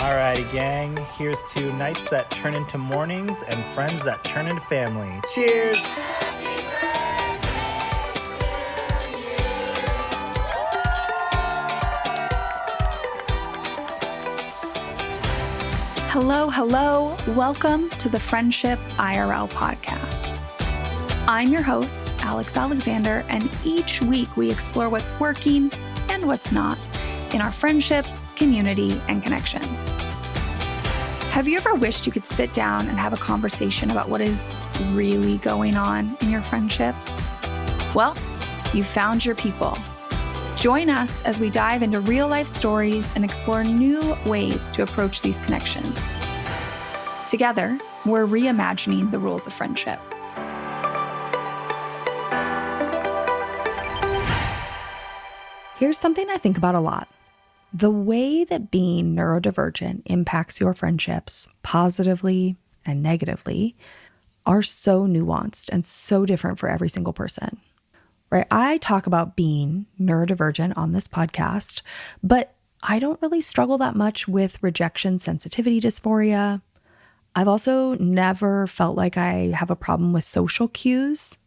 Alrighty, gang. Here's to nights that turn into mornings and friends that turn into family. Cheers! Hello, hello. Welcome to the Friendship IRL podcast. I'm your host, Alex Alexander, and each week we explore what's working and what's not in our friendships, community, and connections. Have you ever wished you could sit down and have a conversation about what is really going on in your friendships? Well, you found your people. Join us as we dive into real-life stories and explore new ways to approach these connections. Together, we're reimagining the rules of friendship. Here's something I think about a lot. The way that being neurodivergent impacts your friendships positively and negatively are so nuanced and so different for every single person. Right? I talk about being neurodivergent on this podcast, but I don't really struggle that much with rejection sensitivity dysphoria. I've also never felt like I have a problem with social cues.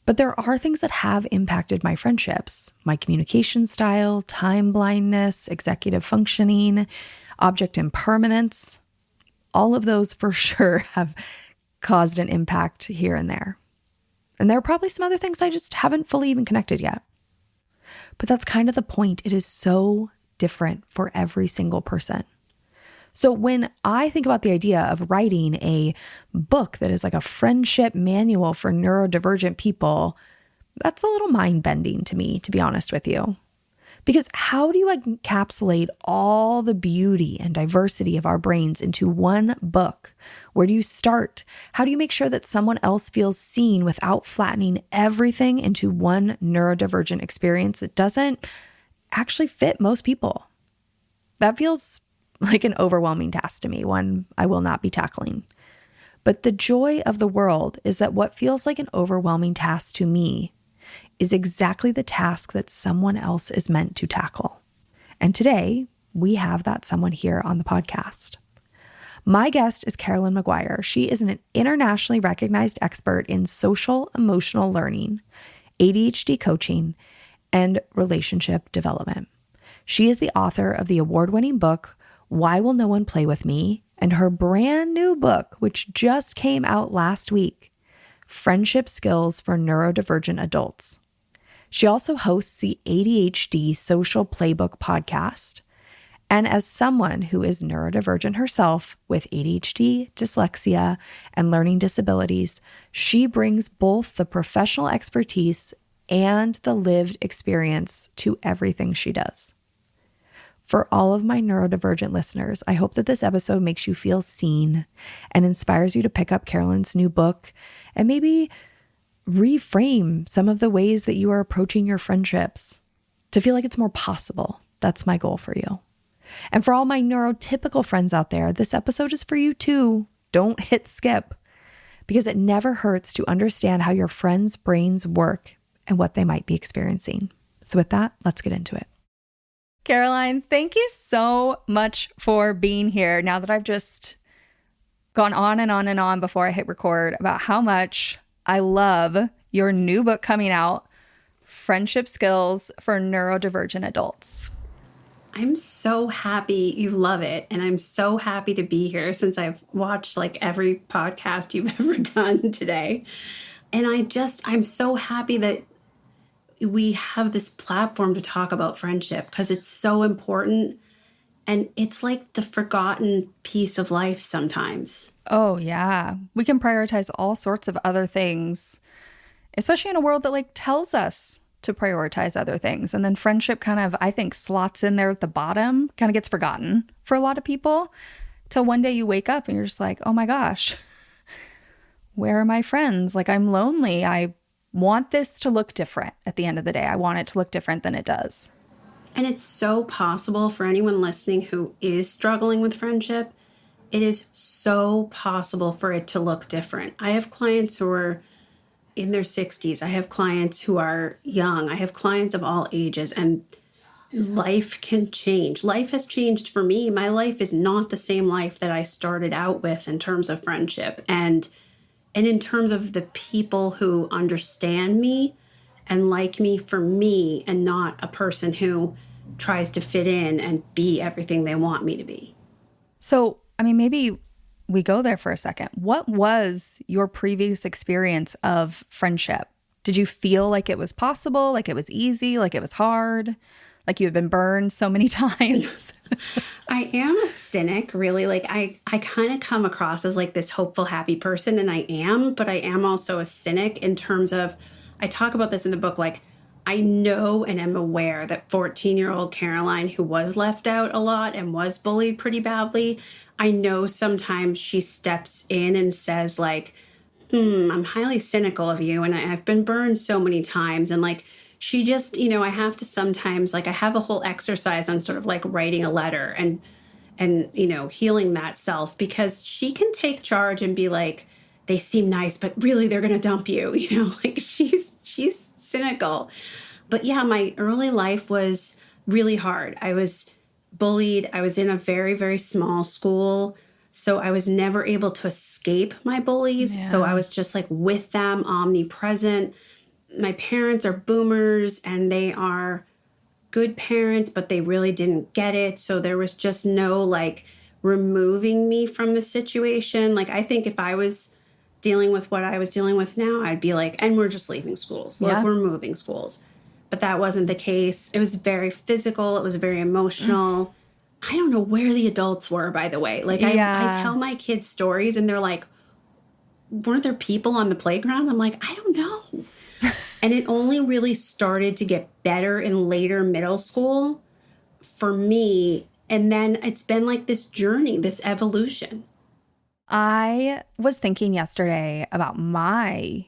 But there are things that have impacted my friendships, my communication style, time blindness, executive functioning, object impermanence. All of those for sure have caused an impact here and there. And there are probably some other things I just haven't fully even connected yet. But that's kind of the point. It is so different for every single person. So when I think about the idea of writing a book that is like a friendship manual for neurodivergent people, that's a little mind-bending to me, to be honest with you. Because how do you encapsulate all the beauty and diversity of our brains into one book? Where do you start? How do you make sure that someone else feels seen without flattening everything into one neurodivergent experience that doesn't actually fit most people? That feels like an overwhelming task to me, one I will not be tackling. But the joy of the world is that what feels like an overwhelming task to me is exactly the task that someone else is meant to tackle. And today, we have that someone here on the podcast. My guest is Carolyn McGuire. She is an internationally recognized expert in social emotional learning, ADHD coaching, and relationship development. She is the author of the award-winning book, Why Will No One Play With Me? And her brand new book, which just came out last week, Friendship Skills for Neurodivergent Adults. She also hosts the ADHD Social Playbook podcast. And as someone who is neurodivergent herself with ADHD, dyslexia, and learning disabilities, she brings both the professional expertise and the lived experience to everything she does. For all of my neurodivergent listeners, I hope that this episode makes you feel seen and inspires you to pick up Carolyn's new book and maybe reframe some of the ways that you are approaching your friendships to feel like it's more possible. That's my goal for you. And for all my neurotypical friends out there, this episode is for you too. Don't hit skip, because it never hurts to understand how your friends' brains work and what they might be experiencing. So with that, let's get into it. Caroline, thank you so much for being here. Now that I've just gone on and on and on before I hit record about how much I love your new book coming out, Friendship Skills for Neurodivergent Adults. I'm so happy you love it. And I'm so happy to be here since I've watched like every podcast you've ever done today. And I'm so happy that we have this platform to talk about friendship because it's so important. And it's like the forgotten piece of life sometimes. Oh, yeah. We can prioritize all sorts of other things, especially in a world that like tells us to prioritize other things. And then friendship kind of, I think, slots in there at the bottom, kind of gets forgotten for a lot of people till one day you wake up and you're just like, oh my gosh, where are my friends? Like, I'm lonely. I want this to look different at the end of the day. I want it to look different than it does. And it's so possible for anyone listening who is struggling with friendship. It is so possible for it to look different. I have clients who are in their 60s. I have clients who are young. I have clients of all ages. And life can change. Life has changed for me. My life is not the same life that I started out with in terms of friendship and in terms of the people who understand me and like me for me and not a person who tries to fit in and be everything they want me to be. So, I mean, maybe we go there for a second. What was your previous experience of friendship? Did you feel like it was possible, like it was easy, like it was hard, like you had been burned so many times? I am a cynic, really. Like I kind of come across as like this hopeful, happy person, and I am, but I am also a cynic in terms of, I talk about this in the book, like I know and am aware that 14-year-old Caroline, who was left out a lot and was bullied pretty badly, I know sometimes she steps in and says like, I'm highly cynical of you and I've been burned so many times. And like, she just, I have to sometimes, like I have a whole exercise on sort of like writing a letter and healing that self, because she can take charge and be like, they seem nice, but really they're going to dump you, like she's cynical. But yeah, my early life was really hard. I was bullied. I was in a very, very small school. So I was never able to escape my bullies. Yeah. So I was just like with them, omnipresent. My parents are boomers and they are good parents, but they really didn't get it. So there was just no like removing me from the situation. Like I think if I was dealing with what I was dealing with now, I'd be like, and we're just leaving schools. Like we're moving schools. But that wasn't the case. It was very physical. It was very emotional. I don't know where the adults were, by the way. Like I tell my kids stories and they're like, weren't there people on the playground? I'm like, I don't know. And it only really started to get better in later middle school for me. And then it's been like this journey, this evolution. I was thinking yesterday about my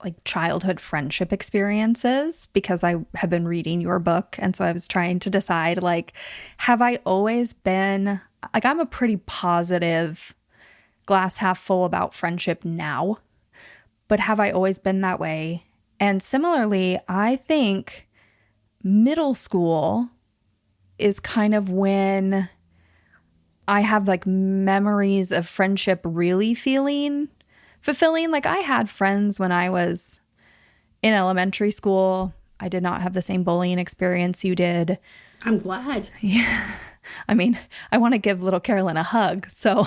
like childhood friendship experiences because I have been reading your book. And so I was trying to decide, like, have I always been, like, I'm a pretty positive, glass half full about friendship now, but have I always been that way? And similarly, I think middle school is kind of when I have like memories of friendship really feeling fulfilling. Like I had friends when I was in elementary school. I did not have the same bullying experience you did. I'm glad. Yeah. I mean, I want to give little Carolyn a hug. So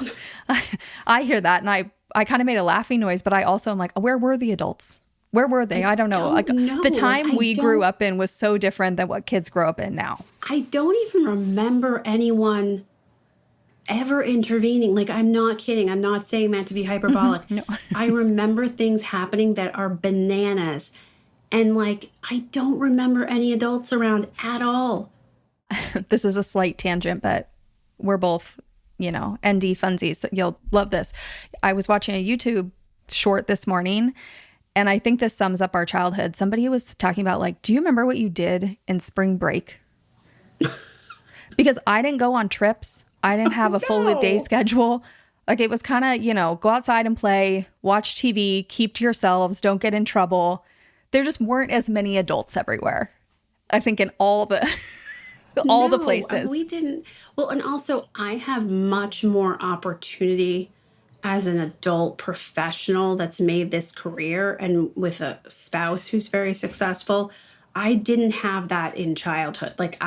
I hear that and I kind of made a laughing noise, but I also am like, where were the adults? Where were they? I don't know. Like the time we grew up in was so different than what kids grow up in now. I don't even remember anyone ever intervening. Like, I'm not kidding. I'm not saying that to be hyperbolic. No. I remember things happening that are bananas. And like, I don't remember any adults around at all. This is a slight tangent, but we're both, ND funsies. So you'll love this. I was watching a YouTube short this morning, and I think this sums up our childhood. Somebody was talking about like, do you remember what you did in spring break? Because I didn't go on trips. I didn't have a full day schedule. Like it was kind of, go outside and play, watch TV, keep to yourselves, don't get in trouble. There just weren't as many adults everywhere. I think in all the the places. We didn't. Well, and also I have much more opportunity as an adult professional that's made this career and with a spouse who's very successful. I didn't have that in childhood. Like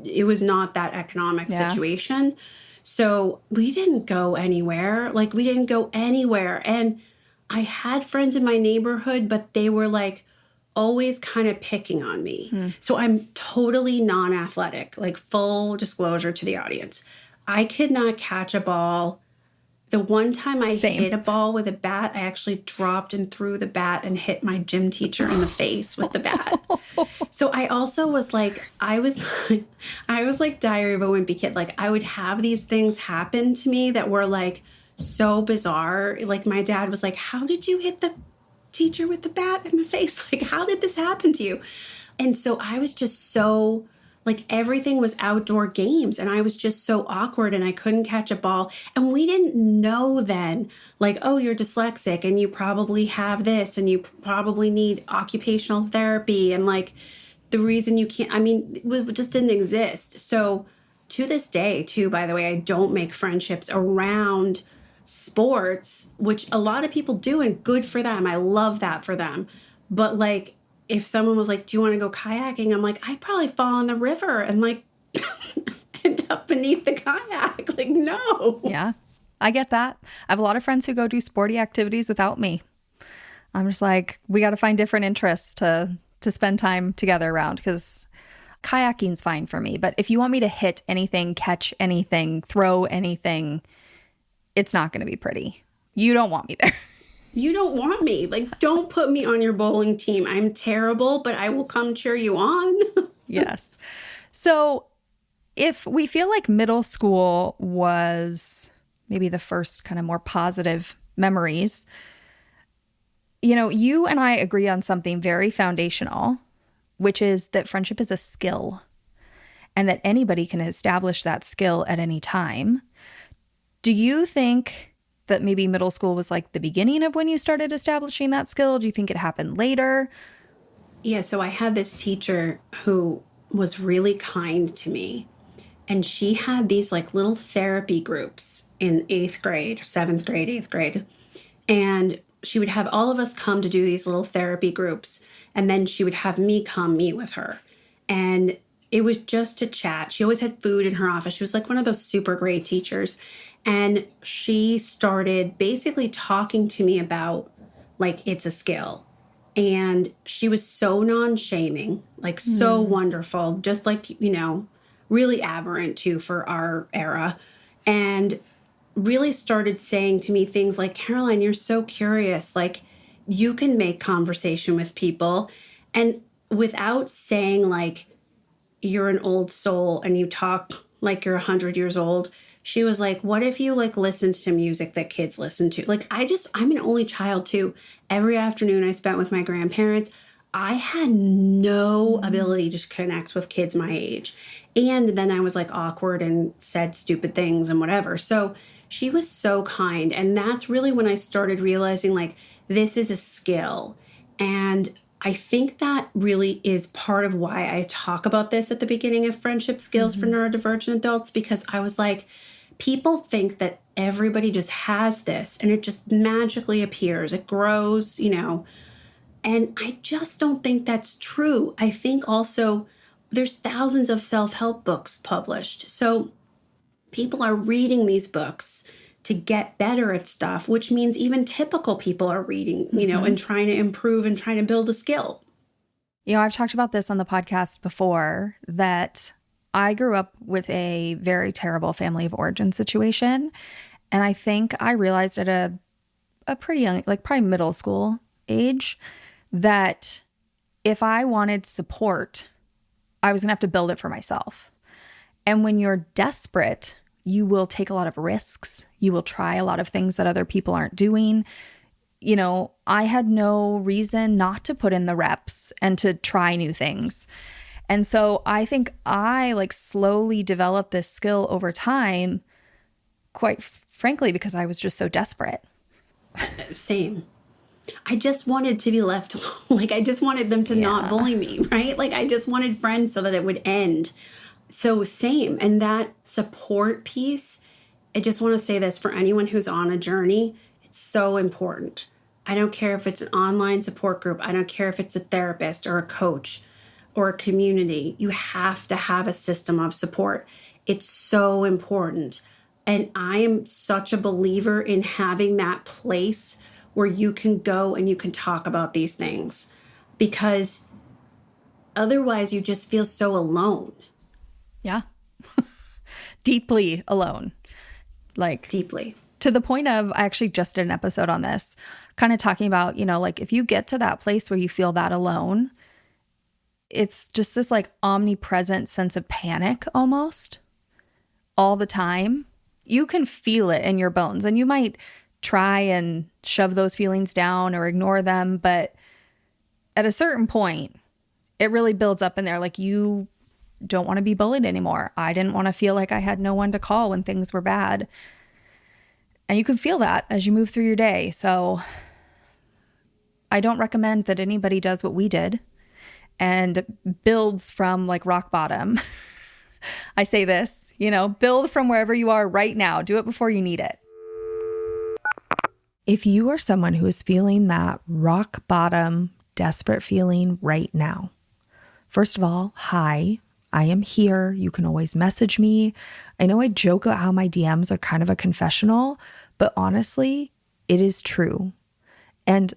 it was not that economic situation. So we didn't go anywhere. Like we didn't go anywhere. And I had friends in my neighborhood, but they were like always kind of picking on me. So I'm totally non-athletic, like full disclosure to the audience. I could not catch a ball. The one time I hit a ball with a bat, I actually dropped and threw the bat and hit my gym teacher in the face with the bat. So I also was like, I was like Diary of a Wimpy Kid. Like I would have these things happen to me that were like so bizarre. Like my dad was like, how did you hit the teacher with the bat in the face? Like, how did this happen to you? And so I was just so like everything was outdoor games and I was just so awkward and I couldn't catch a ball. And we didn't know then, like, oh, you're dyslexic and you probably have this and you probably need occupational therapy. And like, the reason you can't, I mean, it just didn't exist. So to this day, too, by the way, I don't make friendships around sports, which a lot of people do, and good for them. I love that for them. But like, if someone was like, do you want to go kayaking? I'm like, I'd probably fall in the river and like end up beneath the kayak. Like, no. Yeah, I get that. I have a lot of friends who go do sporty activities without me. I'm just like, we got to find different interests to spend time together around, because kayaking's fine for me. But if you want me to hit anything, catch anything, throw anything, it's not going to be pretty. You don't want me there. You don't want me. Like, don't put me on your bowling team. I'm terrible, but I will come cheer you on. Yes. So if we feel like middle school was maybe the first kind of more positive memories, you know, you and I agree on something very foundational, which is that friendship is a skill and that anybody can establish that skill at any time. Do you think that maybe middle school was like the beginning of when you started establishing that skill? Do you think it happened later? Yeah, so I had this teacher who was really kind to me. And she had these like little therapy groups in 8th grade, 7th grade, 8th grade. And she would have all of us come to do these little therapy groups. And then she would have me come meet with her. And it was just to chat. She always had food in her office. She was like one of those super great teachers. And she started basically talking to me about like, it's a skill. And she was so non-shaming, like so wonderful, just like, you know, really aberrant too for our era. And really started saying to me things like, Caroline, you're so curious. Like, you can make conversation with people. And without saying like, you're an old soul and you talk like you're 100 years old, she was like, what if you like listened to music that kids listen to? Like, I'm an only child too. Every afternoon I spent with my grandparents, I had no ability to connect with kids my age. And then I was like awkward and said stupid things and whatever. So she was so kind. And that's really when I started realizing like, this is a skill. And I think that really is part of why I talk about this at the beginning of friendship skills for neurodivergent adults, because I was like, people think that everybody just has this and it just magically appears. It grows, you know, and I just don't think that's true. I think also there's thousands of self-help books published. So people are reading these books to get better at stuff, which means even typical people are reading, you know, and trying to improve and trying to build a skill. You know, I've talked about this on the podcast before, that I grew up with a very terrible family of origin situation. And I think I realized at a pretty young, like probably middle school age, that if I wanted support, I was going to have to build it for myself. And when you're desperate, you will take a lot of risks. You will try a lot of things that other people aren't doing. You know, I had no reason not to put in the reps and to try new things. And so I think I like slowly developed this skill over time, quite frankly, because I was just so desperate. Same. I just wanted to be left alone. Like, I just wanted them to not bully me, right? Like, I just wanted friends so that it would end. So same. And that support piece, I just want to say this for anyone who's on a journey, it's so important. I don't care if it's an online support group. I don't care if it's a therapist or a coach or a community. You have to have a system of support. It's so important. And I am such a believer in having that place where you can go and you can talk about these things, because otherwise you just feel so alone. Yeah. Deeply alone. Like deeply. To the point of, I actually just did an episode on this, kind of talking about, you know, like if you get to that place where you feel that alone, it's just this like omnipresent sense of panic almost all the time. You can feel it in your bones, and you might try and shove those feelings down or ignore them. But at a certain point, it really builds up in there. Like, you don't want to be bullied anymore. I didn't want to feel like I had no one to call when things were bad. And you can feel that as you move through your day. So I don't recommend that anybody does what we did and builds from like rock bottom. I say this, build from wherever you are right now. Do it before you need it. If you are someone who is feeling that rock bottom, desperate feeling right now, first of all, hi, I am here. You can always message me. I know I joke about how my DMs are kind of a confessional, but honestly, it is true. And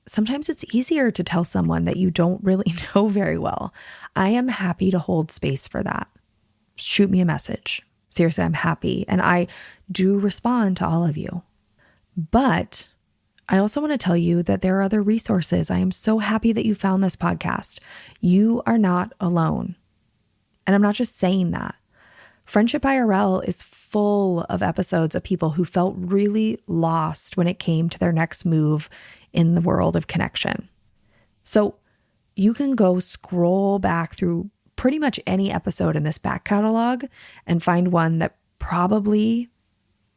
sometimes it's easier to tell someone that you don't really know very well. I am happy to hold space for that. Shoot me a message. Seriously, I'm happy. And I do respond to all of you. But I also want to tell you that there are other resources. I am so happy that you found this podcast. You are not alone. And I'm not just saying that. Friendship IRL is full of episodes of people who felt really lost when it came to their next move in the world of connection. So you can go scroll back through pretty much any episode in this back catalog and find one that probably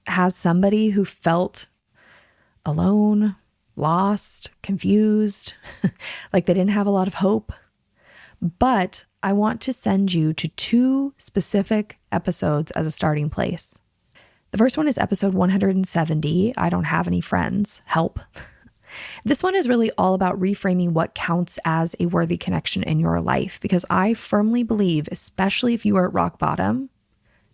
has somebody who felt alone, lost, confused, like they didn't have a lot of hope. But I want to send you to 2 specific episodes as a starting place. The first one is episode 170, I Don't Have Any Friends, Help. This one is really all about reframing what counts as a worthy connection in your life, because I firmly believe, especially if you are at rock bottom,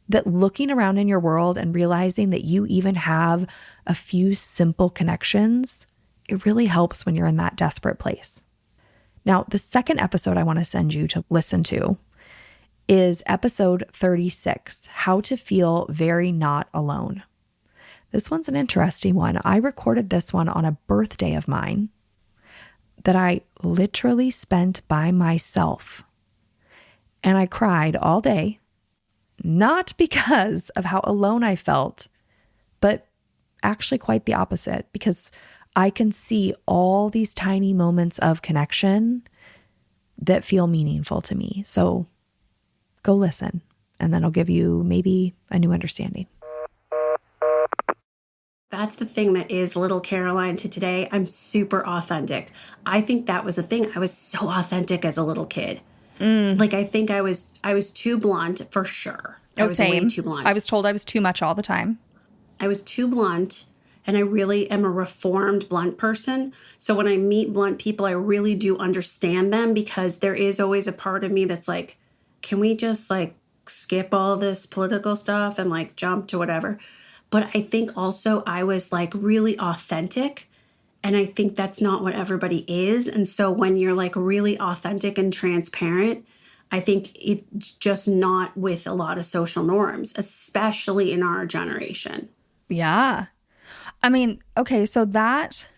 that looking around in your world and realizing that you even have a few simple connections, it really helps when you're in that desperate place. Now, the second episode I want to send you to listen to is episode 36, How to Feel Very Not Alone. This one's an interesting one. I recorded this one on a birthday of mine that I literally spent by myself. And I cried all day. Not because of how alone I felt, but actually quite the opposite, because I can see all these tiny moments of connection that feel meaningful to me. So go listen, and then I'll give you maybe a new understanding. That's the thing that is little Caroline to today. I'm super authentic. I think that was the thing. I was so authentic as a little kid. Like, I think I was too blunt for sure. I was same. way too blunt. I was told I was too much all the time. I was too blunt, and I really am a reformed blunt person. So when I meet blunt people, I really do understand them, because there is always a part of me that's like, can we just like skip all this political stuff and like jump to whatever? But I think also I was like really authentic. And I think that's not what everybody is. And so when you're like really authentic and transparent, I think it's just not with a lot of social norms, especially in our generation. Yeah. I mean, okay, so that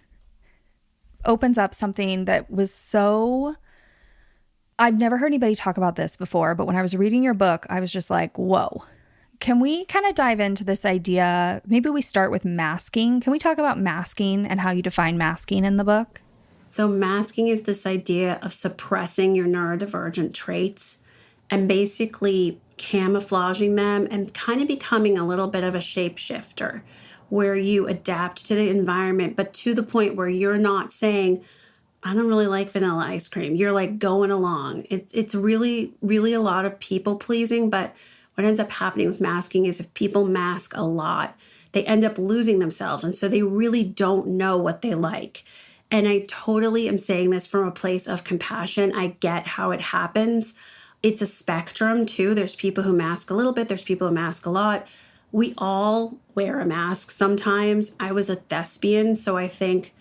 opens up something that was so... I've never heard anybody talk about this before, but when I was reading your book, I was just like, whoa. Can we kind of dive into this idea? Maybe we start with masking. Can we talk about masking and how you define masking in the book? So masking is this idea of suppressing your neurodivergent traits and basically camouflaging them and kind of becoming a little bit of a shapeshifter, where you adapt to the environment, but to the point where you're not saying, I don't really like vanilla ice cream. You're like going along. It's really, really a lot of people pleasing, but what ends up happening with masking is if people mask a lot, they end up losing themselves. And so they really don't know what they like. And I totally am saying this from a place of compassion. I get how it happens. It's a spectrum too. There's people who mask a little bit. There's people who mask a lot. We all wear a mask sometimes. I was a thespian, so I think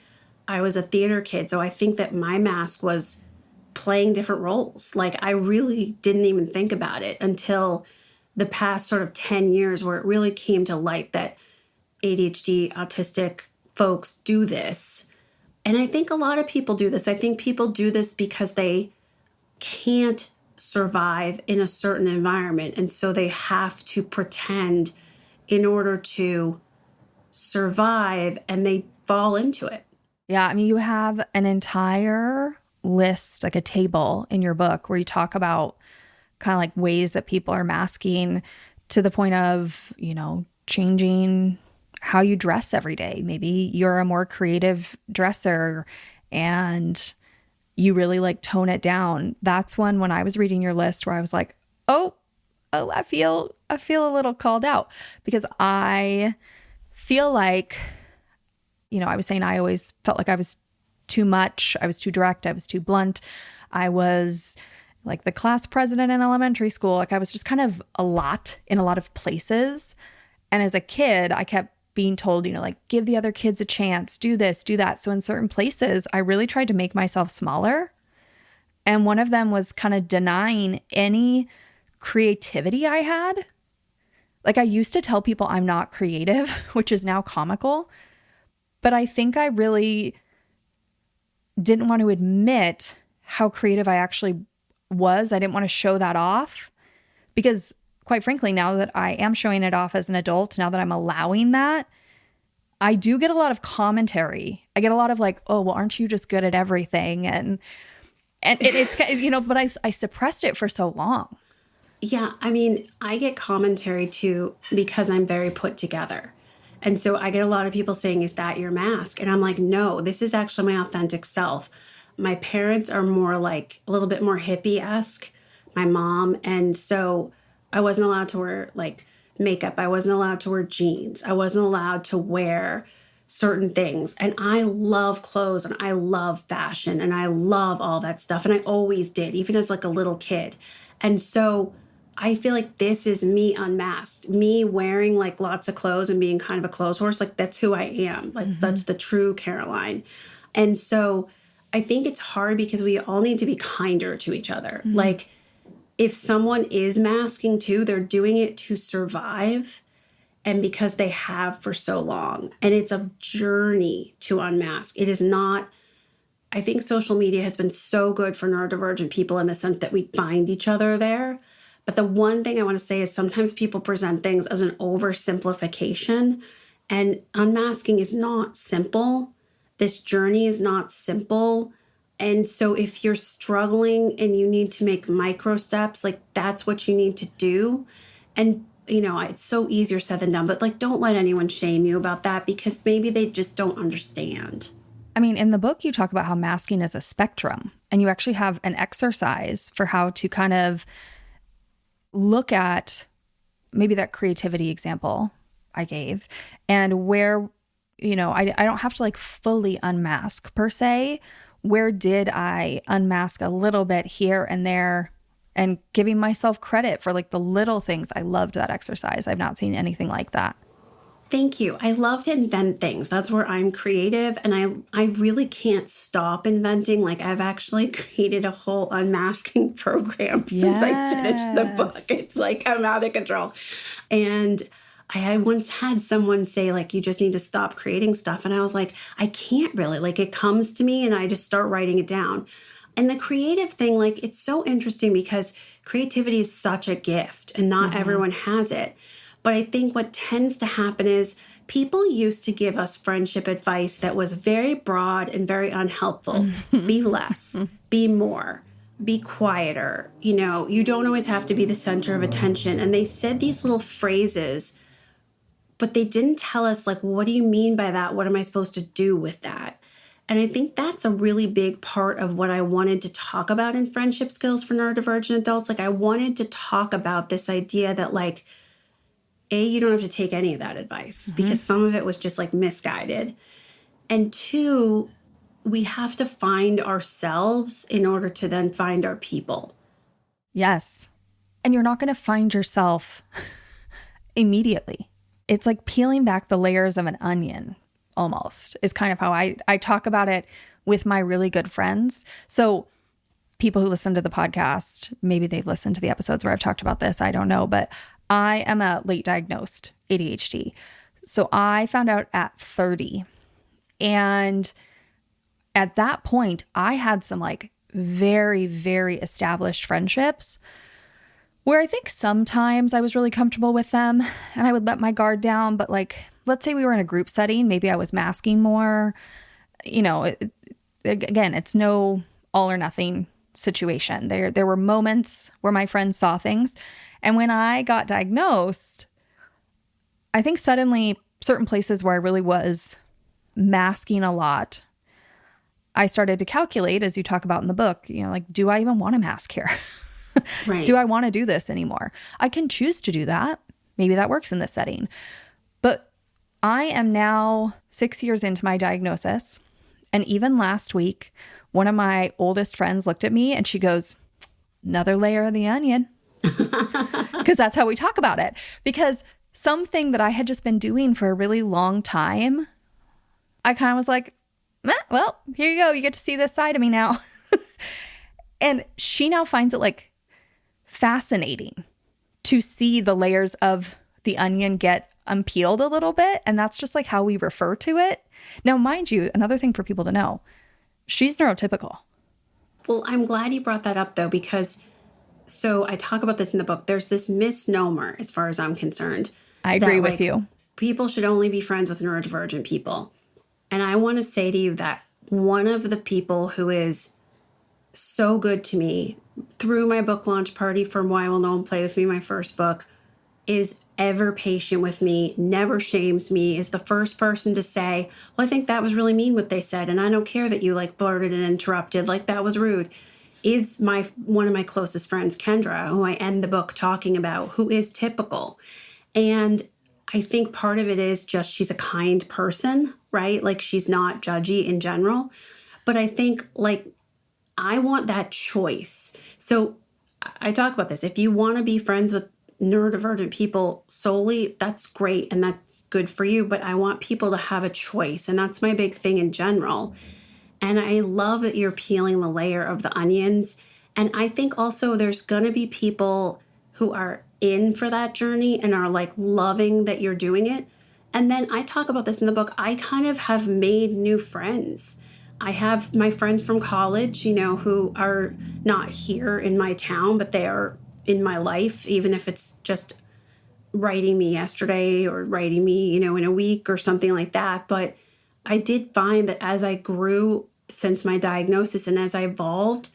I was a theater kid. So I think that my mask was playing different roles. Like, I really didn't even think about it until the past sort of 10 years, where it really came to light that ADHD, autistic folks do this. And I think a lot of people do this. I think people do this because they can't survive in a certain environment. And so they have to pretend in order to survive, and they fall into it. Yeah, I mean, you have an entire list, like a table in your book, where you talk about kind of like ways that people are masking, to the point of, changing how you dress every day. Maybe you're a more creative dresser and you really like tone it down. That's when I was reading your list where I was like, oh, I feel a little called out, because I feel like, I was saying I always felt like I was too much. I was too direct. I was too blunt. I was like the class president in elementary school. Like I was just kind of a lot in a lot of places. And as a kid, I kept being told, like give the other kids a chance, do this, do that. So in certain places, I really tried to make myself smaller. And one of them was kind of denying any creativity I had. Like I used to tell people I'm not creative, which is now comical. But I think I really didn't want to admit how creative I actually was. I didn't want to show that off because, quite frankly, now that I am showing it off as an adult, now that I'm allowing that, I do get a lot of commentary. I get a lot of like, oh, well, aren't you just good at everything? And it's, but I suppressed it for so long. Yeah, I mean, I get commentary too because I'm very put together. And so I get a lot of people saying, is that your mask? And I'm like, no, this is actually my authentic self. My parents are more like a little bit more hippie-esque, my mom. And so I wasn't allowed to wear like makeup. I wasn't allowed to wear jeans. I wasn't allowed to wear certain things. And I love clothes and I love fashion and I love all that stuff. And I always did, even as like a little kid. And so I feel like this is me unmasked, me wearing like lots of clothes and being kind of a clothes horse. Like that's who I am. Like that's the true Caroline. And so I think it's hard because we all need to be kinder to each other. Like if someone is masking too, they're doing it to survive and because they have for so long. And it's a journey to unmask. It is not, I think social media has been so good for neurodivergent people in the sense that we find each other there. But the one thing I want to say is sometimes people present things as an oversimplification, and unmasking is not simple. This journey is not simple. And so if you're struggling and you need to make micro steps, like that's what you need to do. And, it's so easier said than done, but like, don't let anyone shame you about that because maybe they just don't understand. I mean, in the book, you talk about how masking is a spectrum, and you actually have an exercise for how to kind of look at maybe that creativity example I gave and where, I don't have to like fully unmask per se. Where did I unmask a little bit here and there, and giving myself credit for like the little things. I loved that exercise. I've not seen anything like that. Thank you. I love to invent things. That's where I'm creative. And I really can't stop inventing. Like I've actually created a whole unmasking program since I finished the book. It's like I'm out of control. And I once had someone say like, you just need to stop creating stuff. And I was like, I can't really. Like it comes to me and I just start writing it down. And the creative thing, like it's so interesting because creativity is such a gift and not everyone has it. But I think what tends to happen is people used to give us friendship advice that was very broad and very unhelpful. Be less, be more, be quieter. You don't always have to be the center of attention. And they said these little phrases, but they didn't tell us like, what do you mean by that? What am I supposed to do with that? And I think that's a really big part of what I wanted to talk about in friendship skills for neurodivergent adults. Like I wanted to talk about this idea that like, you don't have to take any of that advice because some of it was just like misguided. And two, we have to find ourselves in order to then find our people. Yes. And you're not going to find yourself immediately. It's like peeling back the layers of an onion almost is kind of how I talk about it with my really good friends. So people who listen to the podcast, maybe they've listened to the episodes where I've talked about this. I don't know, but I am a late diagnosed ADHD. So I found out at 30. And at that point, I had some like very, very established friendships where I think sometimes I was really comfortable with them and I would let my guard down. But like, let's say we were in a group setting, maybe I was masking more. Again, it's no all or nothing situation. There were moments where my friends saw things. And when I got diagnosed, I think suddenly certain places where I really was masking a lot, I started to calculate, as you talk about in the book, like, do I even want a mask here? Right. Do I want to do this anymore? I can choose to do that. Maybe that works in this setting. But I am now 6 years into my diagnosis. And even last week, one of my oldest friends looked at me and she goes, another layer of the onion. Because that's how we talk about it. Because something that I had just been doing for a really long time, I kind of was like, well, here you go. You get to see this side of me now. And she now finds it like fascinating to see the layers of the onion get unpeeled a little bit. And that's just like how we refer to it. Now, mind you, another thing for people to know, she's neurotypical. Well, I'm glad you brought that up, though, because so I talk about this in the book. There's this misnomer, as far as I'm concerned. I agree with you. People should only be friends with neurodivergent people. And I want to say to you that one of the people who is so good to me through my book launch party for Why Will No One Play With Me, my first book, is ever patient with me, never shames me, is the first person to say, well, I think that was really mean what they said, and I don't care that you blurted and interrupted, that was rude, is one of my closest friends, Kendra, who I end the book talking about, who is typical. And I think part of it is just she's a kind person, right? She's not judgy in general. But I think I want that choice. So I talk about this. If you want to be friends with neurodivergent people solely, that's great and that's good for you. But I want people to have a choice. And that's my big thing in general. And I love that you're peeling the layer of the onions. And I think also there's going to be people who are in for that journey and are loving that you're doing it. And then I talk about this in the book. I kind of have made new friends. I have my friends from college, who are not here in my town, but they are in my life, even if it's just writing me yesterday or writing me, in a week or something like that. But I did find that as I grew since my diagnosis and as I evolved,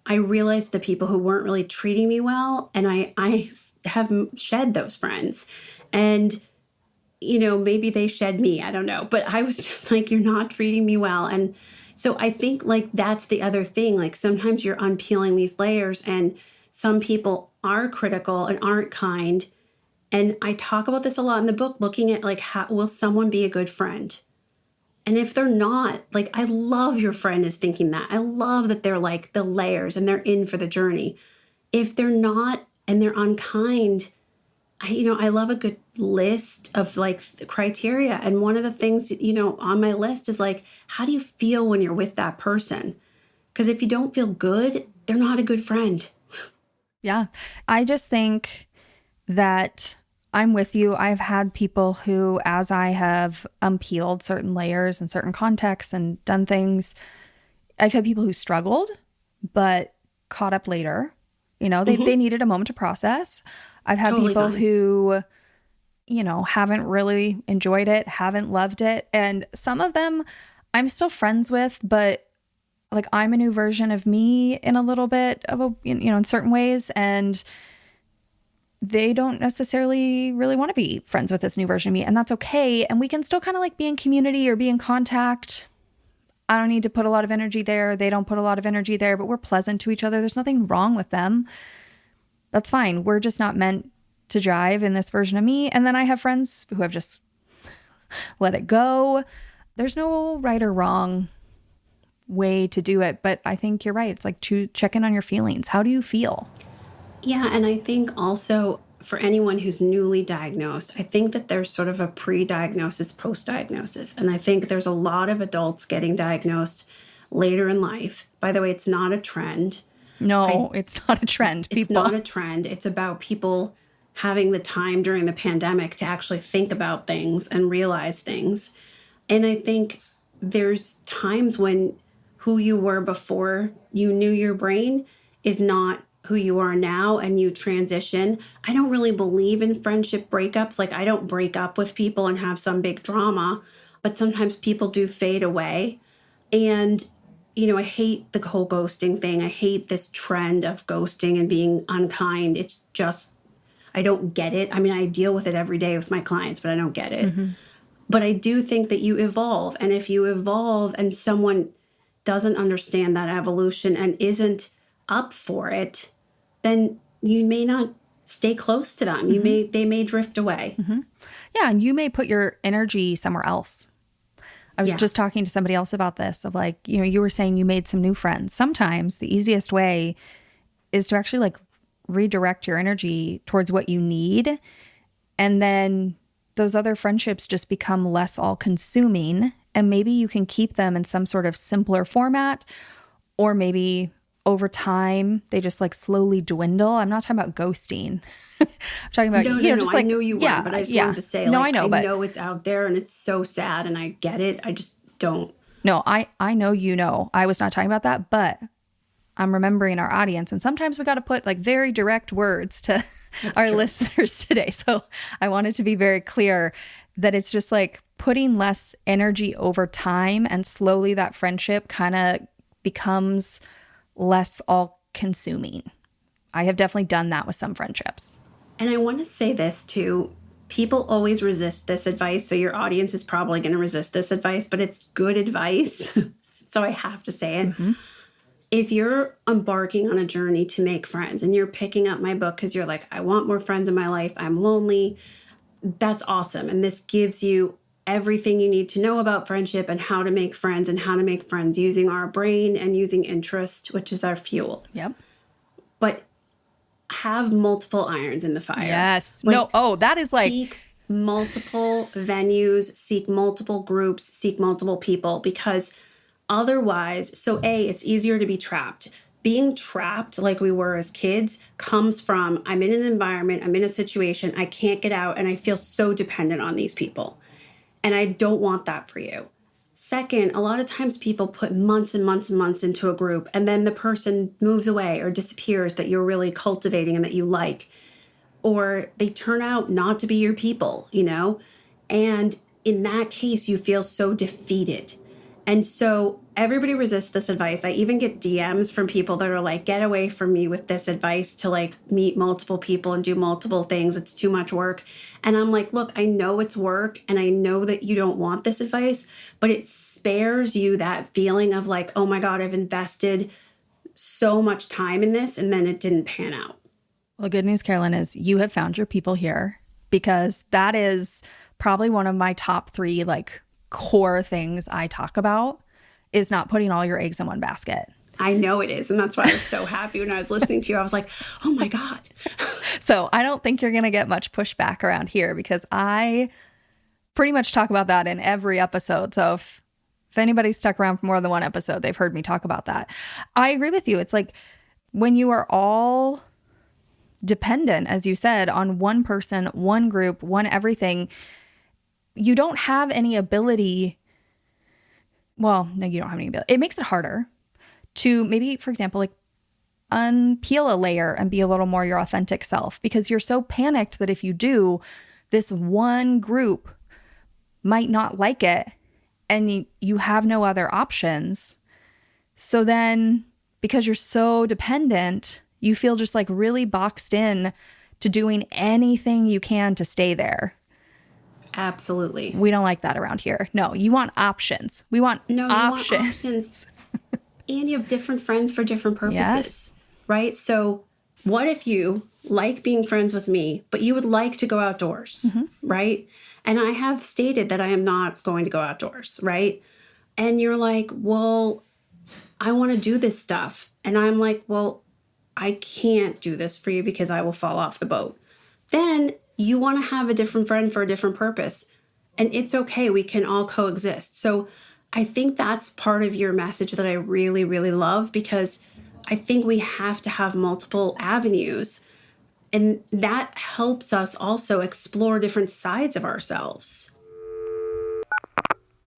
I realized the people who weren't really treating me well, and I have shed those friends. And, maybe they shed me, I don't know. But I was just you're not treating me well. And so I think that's the other thing. Sometimes you're unpeeling these layers and some people are critical and aren't kind. And I talk about this a lot in the book, looking at how will someone be a good friend? And if they're not, I love your friend is thinking that. I love that they're the layers and they're in for the journey. If they're not and they're unkind, I love a good list of criteria. And one of the things, on my list is how do you feel when you're with that person? Because if you don't feel good, they're not a good friend. Yeah. I just think that I'm with you. I've had people who, as I have unpeeled certain layers and certain contexts and done things, I've had people who struggled, but caught up later. They needed a moment to process. I've had people who, haven't really enjoyed it, haven't loved it. And some of them I'm still friends with, but I'm a new version of me in a little bit of in certain ways. And they don't necessarily really want to be friends with this new version of me. And that's okay. And we can still kind of be in community or be in contact. I don't need to put a lot of energy there. They don't put a lot of energy there, but we're pleasant to each other. There's nothing wrong with them. That's fine. We're just not meant to jive in this version of me. And then I have friends who have just let it go. There's no right or wrong way to do it. But I think you're right. It's to check in on your feelings. How do you feel? Yeah. And I think also for anyone who's newly diagnosed, I think that there's sort of a pre-diagnosis, post-diagnosis. And I think there's a lot of adults getting diagnosed later in life. By the way, it's not a trend. No, it's not a trend, people. It's not a trend. It's about people having the time during the pandemic to actually think about things and realize things. And I think there's times when who you were before you knew your brain is not who you are now, and you transition. I don't really believe in friendship breakups. I don't break up with people and have some big drama, but sometimes people do fade away. And I hate the whole ghosting thing. I hate this trend of ghosting and being unkind. It's just, I don't get it. I mean, I deal with it every day with my clients, but I don't get it. Mm-hmm. But I do think that you evolve. And if you evolve and someone doesn't understand that evolution and isn't up for it, then you may not stay close to them. They may drift away. Yeah, and you may put your energy somewhere else. I was just talking to somebody else about this, of like, you were saying you made some new friends. Sometimes the easiest way is to actually like redirect your energy towards what you need. And then those other friendships just become less all consuming. And maybe you can keep them in some sort of simpler format, or maybe over time they just like slowly dwindle. I'm not talking about ghosting. I'm talking about, just like, I knew you were, but I just wanted to say, no, like, I know it's out there and it's so sad and I get it. I just don't. No, I know, I was not talking about that, but I'm remembering our audience. And sometimes we got to put like very direct words to our listeners today. So I wanted to be very clear that it's just like putting less energy over time, and slowly that friendship kind of becomes less all consuming. I have definitely done that with some friendships. And I want to say this too. People always resist this advice. So your audience is probably going to resist this advice, but it's good advice. So I have to say it. If you're embarking on a journey to make friends and you're picking up my book because you're like, I want more friends in my life, I'm lonely, that's awesome. And this gives you everything you need to know about friendship and how to make friends using our brain and using interest, which is our fuel. Yep. But have multiple irons in the fire. Yes. Like, no. Oh, that is like... Seek multiple venues, seek multiple groups, seek multiple people, because otherwise, it's easier to be trapped. Being trapped like we were as kids comes from, I'm in an environment, I'm in a situation, I can't get out, and I feel so dependent on these people. And I don't want that for you. Second, a lot of times people put months and months and months into a group, and then the person moves away or disappears that you're really cultivating and that you like. Or they turn out not to be your people, And in that case, you feel so defeated. And so everybody resists this advice. I even get DMs from people that are like, get away from me with this advice to like meet multiple people and do multiple things. It's too much work. And I'm like, look, I know it's work and I know that you don't want this advice, but it spares you that feeling of like, oh my God, I've invested so much time in this and then it didn't pan out. Well, good news, Carolyn, is you have found your people here, because that is probably one of my top 3 like core things I talk about, is not putting all your eggs in one basket. I know it is. And that's why I was so happy when I was listening to you. I was like, oh my God. So I don't think you're going to get much pushback around here, because I pretty much talk about that in every episode. So if anybody's stuck around for more than one episode, they've heard me talk about that. I agree with you. It's like when you are all dependent, as you said, on one person, one group, one everything, you don't have any ability. Well, no, you don't have any ability. It makes it harder to maybe, for example, like unpeel a layer and be a little more your authentic self, because you're so panicked that if you do, this one group might not like it and you have no other options. So then, because you're so dependent, you feel just like really boxed in to doing anything you can to stay there. Absolutely. We don't like that around here. No, you want options. We want options. You want options. And you have different friends for different purposes, yes. Right? So what if you like being friends with me, but you would like to go outdoors, right? And I have stated that I am not going to go outdoors, right? And you're like, well, I want to do this stuff. And I'm like, well, I can't do this for you because I will fall off the boat. Then you want to have a different friend for a different purpose. And it's okay. We can all coexist. So I think that's part of your message that I really, really love, because I think we have to have multiple avenues. And that helps us also explore different sides of ourselves.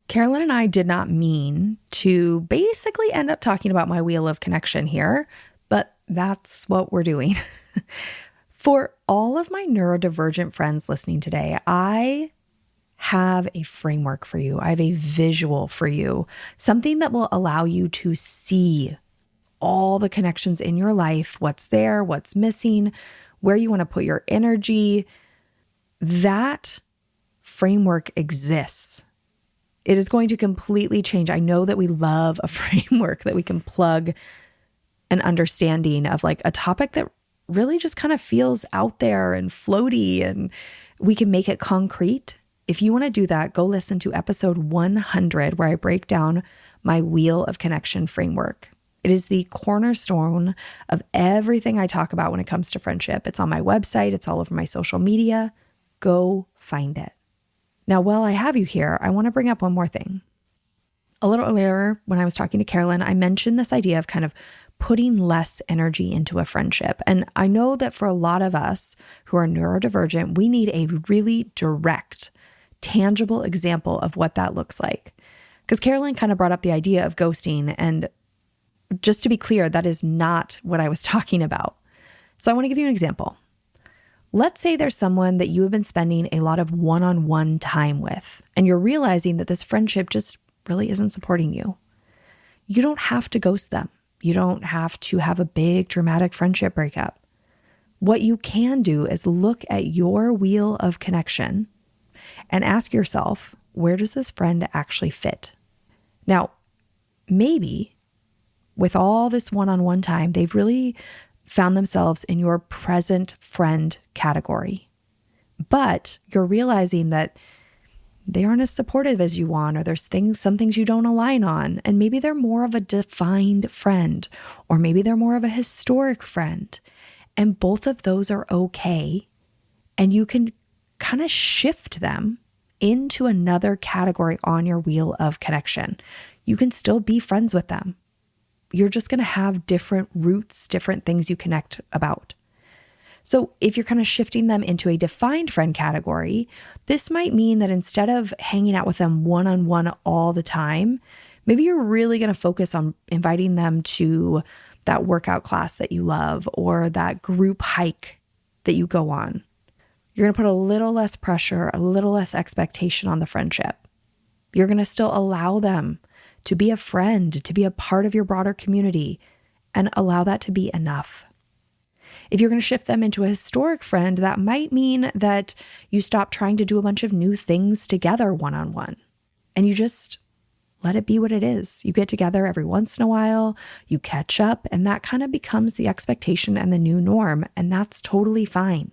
Carolyn and I did not mean to basically end up talking about my wheel of connection here, but that's what we're doing. For all of my neurodivergent friends listening today, I have a framework for you. I have a visual for you, something that will allow you to see all the connections in your life, what's there, what's missing, where you want to put your energy. That framework exists. It is going to completely change. I know that we love a framework that we can plug an understanding of like a topic that really just kind of feels out there and floaty, and we can make it concrete. If you want to do that, go listen to episode 100, where I break down my wheel of connection framework. It is the cornerstone of everything I talk about when it comes to friendship. It's on my website. It's all over my social media. Go find it. Now, while I have you here, I want to bring up one more thing. A little earlier, when I was talking to Carolyn, I mentioned this idea of kind of putting less energy into a friendship. And I know that for a lot of us who are neurodivergent, we need a really direct, tangible example of what that looks like. Because Carolyn kind of brought up the idea of ghosting. And just to be clear, that is not what I was talking about. So I want to give you an example. Let's say there's someone that you have been spending a lot of one-on-one time with, and you're realizing that this friendship just really isn't supporting you. You don't have to ghost them. You don't have to have a big dramatic friendship breakup. What you can do is look at your wheel of connection and ask yourself, where does this friend actually fit? Now, maybe with all this one-on-one time, they've really found themselves in your present friend category. But you're realizing that they aren't as supportive as you want, or there's some things you don't align on. And maybe they're more of a defined friend, or maybe they're more of a historic friend. And both of those are okay. And you can kind of shift them into another category on your wheel of connection. You can still be friends with them. You're just going to have different roots, different things you connect about. So if you're kind of shifting them into a defined friend category, this might mean that instead of hanging out with them one-on-one all the time, maybe you're really going to focus on inviting them to that workout class that you love, or that group hike that you go on. You're going to put a little less pressure, a little less expectation on the friendship. You're going to still allow them to be a friend, to be a part of your broader community, and allow that to be enough. If you're going to shift them into a historic friend, that might mean that you stop trying to do a bunch of new things together one-on-one, and you just let it be what it is. You get together every once in a while, you catch up, and that kind of becomes the expectation and the new norm, and that's totally fine.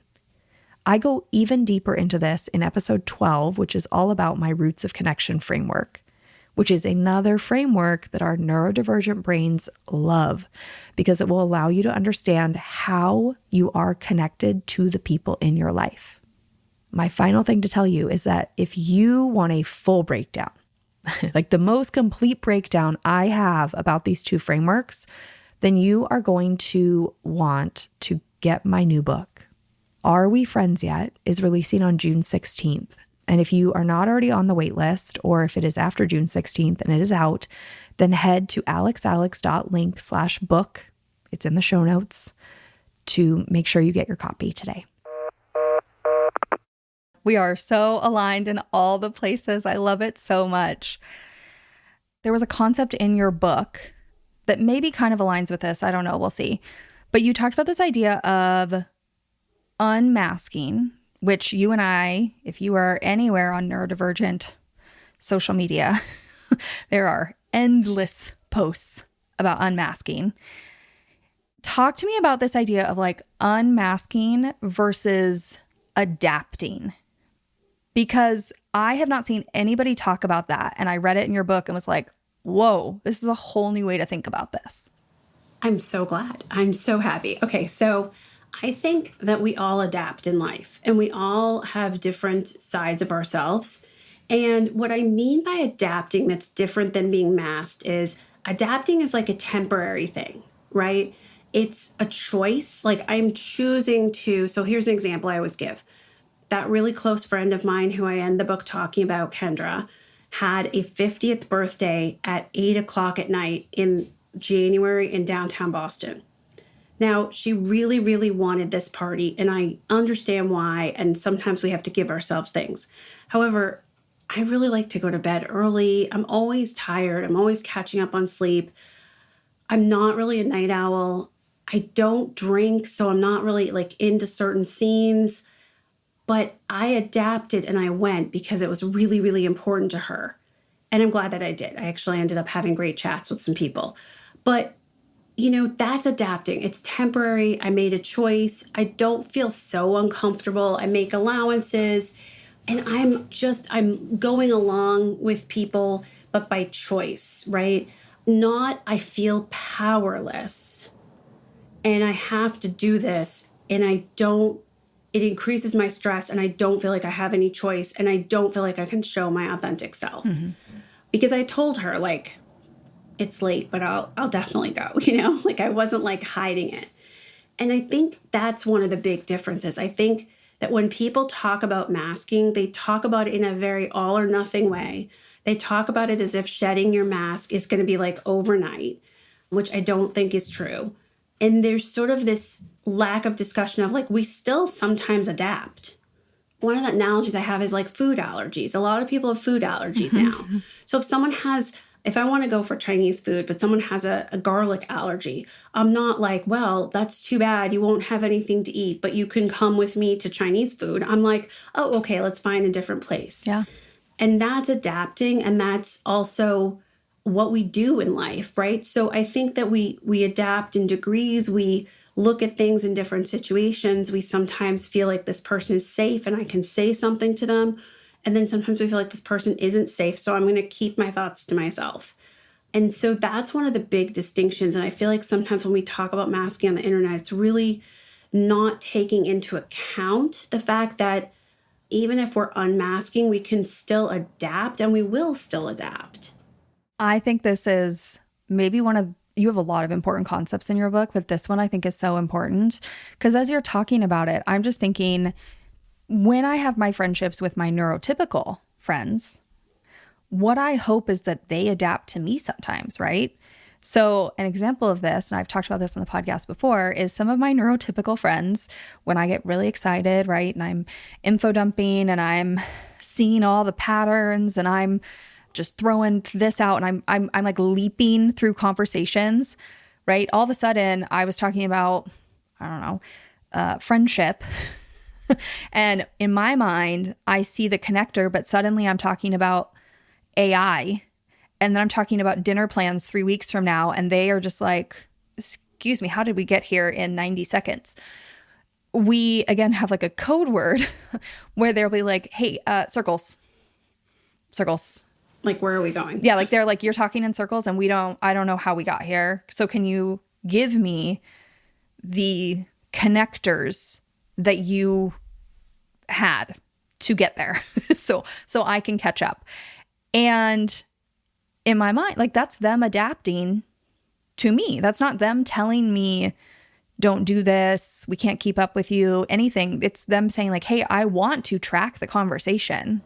I go even deeper into this in episode 12, which is all about my roots of connection framework, which is another framework that our neurodivergent brains love because it will allow you to understand how you are connected to the people in your life. My final thing to tell you is that if you want a full breakdown, like the most complete breakdown I have about these two frameworks, then you are going to want to get my new book. Are We Friends Yet? Is releasing on June 16th. And if you are not already on the wait list, or if it is after June 16th and it is out, then head to alexalex.link/book. It's in the show notes to make sure you get your copy today. We are so aligned in all the places. I love it so much. There was a concept in your book that maybe kind of aligns with this. I don't know. We'll see. But you talked about this idea of unmasking, which you and I, if you are anywhere on neurodivergent social media, there are endless posts about unmasking. Talk to me about this idea of like unmasking versus adapting, because I have not seen anybody talk about that. And I read it in your book and was like, whoa, this is a whole new way to think about this. I'm so glad. I'm so happy. Okay, so I think that we all adapt in life, and we all have different sides of ourselves. And what I mean by adapting that's different than being masked is adapting is like a temporary thing, right? It's a choice. Like I'm choosing to, so here's an example I always give. That really close friend of mine who I end the book talking about, Kendra, had a 50th birthday at 8:00 at night in January in downtown Boston. Now, she really, really wanted this party, and I understand why, and sometimes we have to give ourselves things. However, I really like to go to bed early. I'm always tired. I'm always catching up on sleep. I'm not really a night owl. I don't drink, so I'm not really like into certain scenes. But I adapted and I went because it was really, really important to her. And I'm glad that I did. I actually ended up having great chats with some people. But, that's adapting. It's temporary. I made a choice. I don't feel so uncomfortable. I make allowances. And I'm going along with people, but by choice, right? Not, I feel powerless and I have to do this. And it increases my stress and I don't feel like I have any choice. And I don't feel like I can show my authentic self. Mm-hmm. Because I told her, like, it's late, but I'll definitely go, like I wasn't like hiding it. And I think that's one of the big differences. I think that when people talk about masking, they talk about it in a very all or nothing way. They talk about it as if shedding your mask is going to be like overnight, which I don't think is true. And there's sort of this lack of discussion of like, we still sometimes adapt. One of the analogies I have is like food allergies. A lot of people have food allergies now. So if I want to go for Chinese food, but someone has a garlic allergy, I'm not like, well, that's too bad. You won't have anything to eat, but you can come with me to Chinese food. I'm like, oh, okay, let's find a different place. Yeah. And that's adapting. And that's also what we do in life, right? So I think that we adapt in degrees. We look at things in different situations. We sometimes feel like this person is safe and I can say something to them. And then sometimes we feel like this person isn't safe, so I'm going to keep my thoughts to myself. And so that's one of the big distinctions. And I feel like sometimes when we talk about masking on the internet, it's really not taking into account the fact that even if we're unmasking, we can still adapt and we will still adapt. I think this is maybe you have a lot of important concepts in your book, but this one I think is so important because as you're talking about it, I'm just thinking, when I have my friendships with my neurotypical friends, what I hope is that they adapt to me sometimes, right? So an example of this, and I've talked about this on the podcast before, is some of my neurotypical friends, when I get really excited, right, and I'm info dumping and I'm seeing all the patterns and I'm just throwing this out and I'm like leaping through conversations, right? All of a sudden, I was talking about, I don't know, friendship. And in my mind, I see the connector, but suddenly I'm talking about AI. And then I'm talking about dinner plans 3 weeks from now. And they are just like, excuse me, how did we get here in 90 seconds? We, again, have like a code word where they'll be like, hey, circles. Like, where are we going? Yeah, like they're like, you're talking in circles and I don't know how we got here. So can you give me the connectors that you had to get there so I can catch up? And in my mind, like that's them adapting to me. That's not them telling me, don't do this, we can't keep up with you, anything. It's them saying like, hey, I want to track the conversation.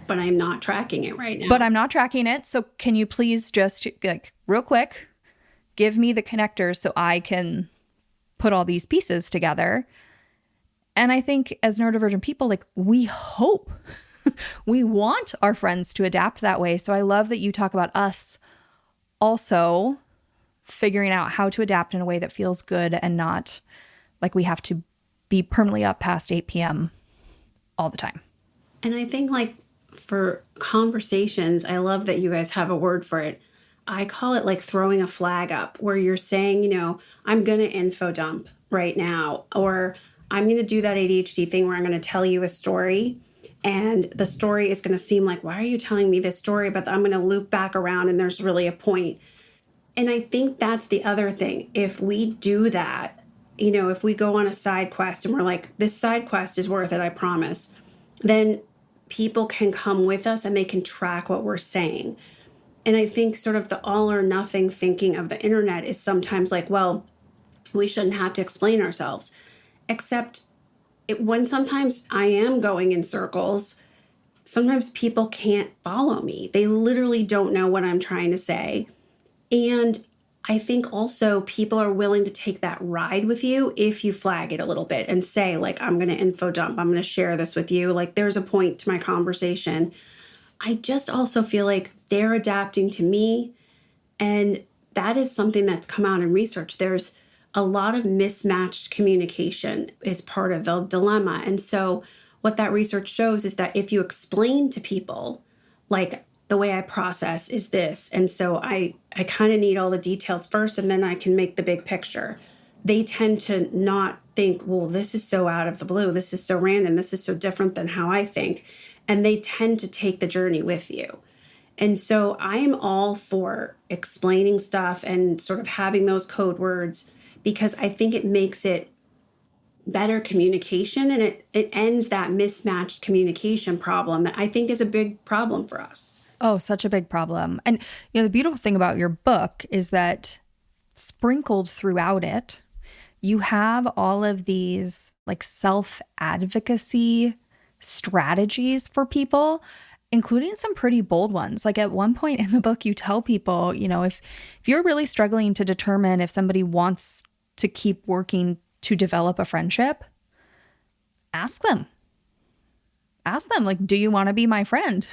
But I'm not tracking it right now. But I'm not tracking it. So can you please just like real quick, give me the connectors so I can put all these pieces together? And I think as neurodivergent people, like we hope, we want our friends to adapt that way. So I love that you talk about us also figuring out how to adapt in a way that feels good and not like we have to be permanently up past 8 p.m. all the time. And I think like for conversations, I love that you guys have a word for it. I call it like throwing a flag up where you're saying, I'm going to info dump right now, or I'm going to do that ADHD thing where I'm going to tell you a story and the story is going to seem like, why are you telling me this story? But I'm going to loop back around and there's really a point. And I think that's the other thing. If we do that, if we go on a side quest and we're like, this side quest is worth it, I promise, then people can come with us and they can track what we're saying. And I think sort of the all or nothing thinking of the internet is sometimes like, well, we shouldn't have to explain ourselves. Except when sometimes I am going in circles, sometimes people can't follow me. They literally don't know what I'm trying to say. And I think also people are willing to take that ride with you if you flag it a little bit and say, like, I'm going to info dump. I'm going to share this with you. Like, there's a point to my conversation. I just also feel like they're adapting to me. And that is something that's come out in research. There's a lot of mismatched communication is part of the dilemma. And so what that research shows is that if you explain to people, like, the way I process is this. And so I kind of need all the details first, and then I can make the big picture. They tend to not think, well, this is so out of the blue. This is so random. This is so different than how I think. And they tend to take the journey with you. And so I am all for explaining stuff and sort of having those code words, because I think it makes it better communication, and it ends that mismatched communication problem that I think is a big problem for us. Oh, such a big problem. And, the beautiful thing about your book is that sprinkled throughout it, you have all of these like self-advocacy strategies for people, including some pretty bold ones. Like at one point in the book, you tell people, if you're really struggling to determine if somebody wants to keep working to develop a friendship, ask them, like, do you want to be my friend?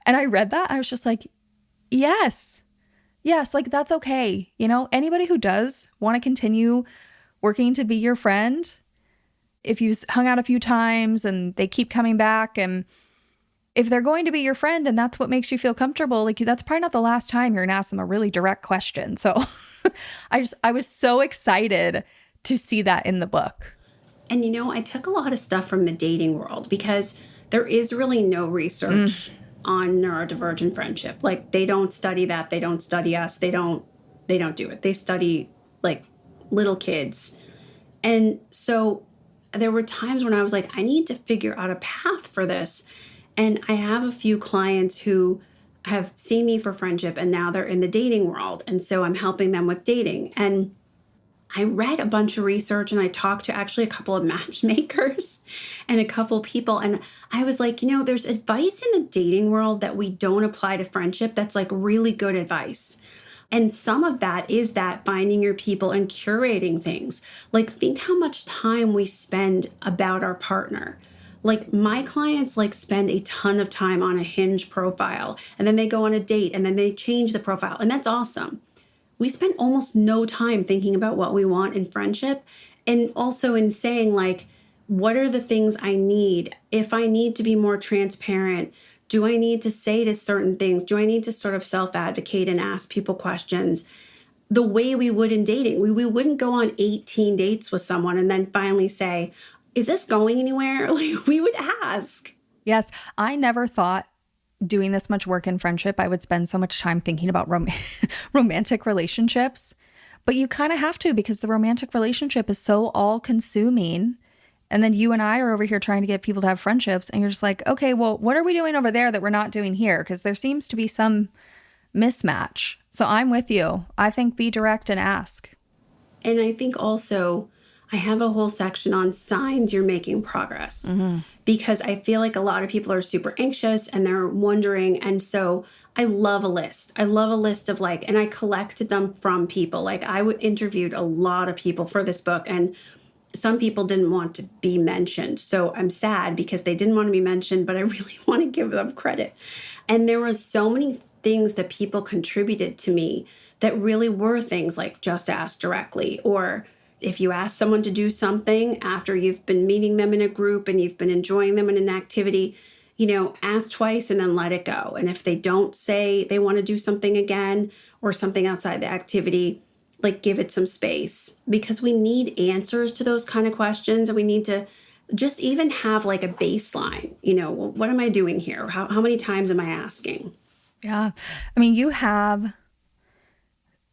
And I read that. I was just like, yes, like that's okay. Anybody who does want to continue working to be your friend, if you hung out a few times and they keep coming back, and if they're going to be your friend and that's what makes you feel comfortable, like that's probably not the last time you're going to ask them a really direct question. So I was so excited to see that in the book. And I took a lot of stuff from the dating world, because there is really no research on neurodivergent friendship. Like they don't study that. They don't study us. They don't do it. They study like little kids. And so there were times when I was like, I need to figure out a path for this. And I have a few clients who have seen me for friendship, and now they're in the dating world. And so I'm helping them with dating. And I read a bunch of research, and I talked to actually a couple of matchmakers and a couple people. And I was like, there's advice in the dating world that we don't apply to friendship that's like really good advice. And some of that is that finding your people and curating things. Like think how much time we spend about our partner. Like my clients like spend a ton of time on a Hinge profile, and then they go on a date, and then they change the profile. And that's awesome. We spend almost no time thinking about what we want in friendship, and also in saying like, what are the things I need? If I need to be more transparent, do I need to say to certain things? Do I need to sort of self-advocate and ask people questions the way we would in dating? We wouldn't go on 18 dates with someone and then finally say, is this going anywhere? Like we would ask. Yes, I never thought doing this much work in friendship, I would spend so much time thinking about romantic relationships. But you kind of have to, because the romantic relationship is so all-consuming. And then you and I are over here trying to get people to have friendships. And you're just like, okay, well, what are we doing over there that we're not doing here? Because there seems to be some mismatch. So I'm with you. I think be direct and ask. And I think also I have a whole section on signs you're making progress. Because I feel like a lot of people are super anxious and they're wondering. And so I love a list. I love a list of like, and I collected them from people. Like I interviewed a lot of people for this book, and some people didn't want to be mentioned. So I'm sad because they didn't want to be mentioned, but I really want to give them credit. And there was so many things that people contributed to me that really were things like just ask directly, or if you ask someone to do something after you've been meeting them in a group and you've been enjoying them in an activity, ask twice and then let it go. And if they don't say they want to do something again or something outside the activity, like give it some space, because we need answers to those kind of questions. And we need to just even have like a baseline, what am I doing here? How many times am I asking? Yeah. I mean, you have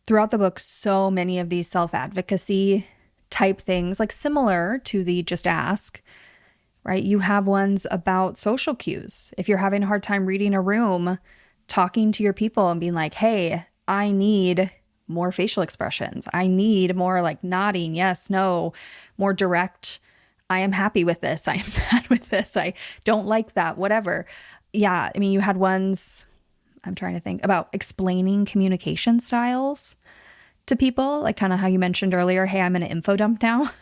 throughout the book so many of these self-advocacy type things, like similar to the just ask, right? You have ones about social cues. If you're having a hard time reading a room, talking to your people and being like, hey, I need more facial expressions. I need more like nodding, yes, no, more direct. I am happy with this. I am sad with this. I don't like that, whatever. Yeah. I mean, you had ones, I'm trying to think about explaining communication styles to people, like kind of how you mentioned earlier, hey, I'm in an info dump now.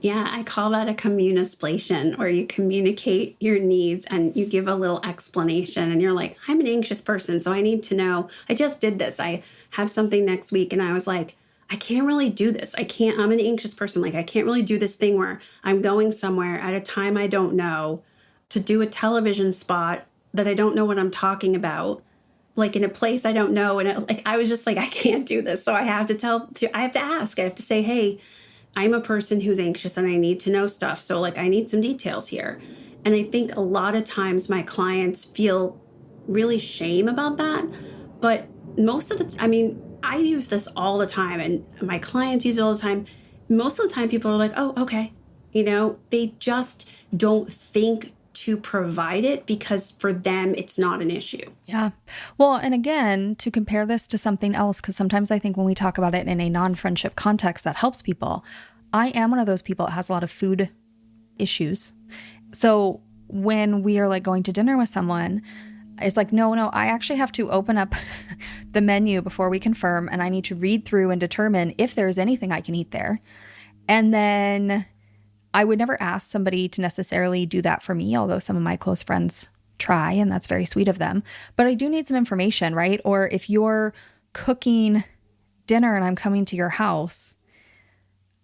Yeah, I call that a communisplation, where you communicate your needs and you give a little explanation and you're like, I'm an anxious person, so I need to know, I just did this. I have something next week and I was like, I can't really do this. I'm an anxious person. Like I can't really do this thing where I'm going somewhere at a time I don't know to do a television spot that I don't know what I'm talking about, like in a place I don't know. And I was just like, I can't do this. So I have to ask. I have to say, hey, I'm a person who's anxious and I need to know stuff. So like, I need some details here. And I think a lot of times my clients feel really shame about that. But most of the I mean, I use this all the time and my clients use it all the time. Most of the time people are like, oh, okay. They just don't think to provide it because for them, it's not an issue. Yeah. Well, and again, to compare this to something else, because sometimes I think when we talk about it in a non-friendship context, that helps people. I am one of those people that has a lot of food issues. So when we are like going to dinner with someone, it's like, no, I actually have to open up the menu before we confirm, and I need to read through and determine if there's anything I can eat there. And then I would never ask somebody to necessarily do that for me, although some of my close friends try, and that's very sweet of them. But I do need some information, right? Or if you're cooking dinner and I'm coming to your house,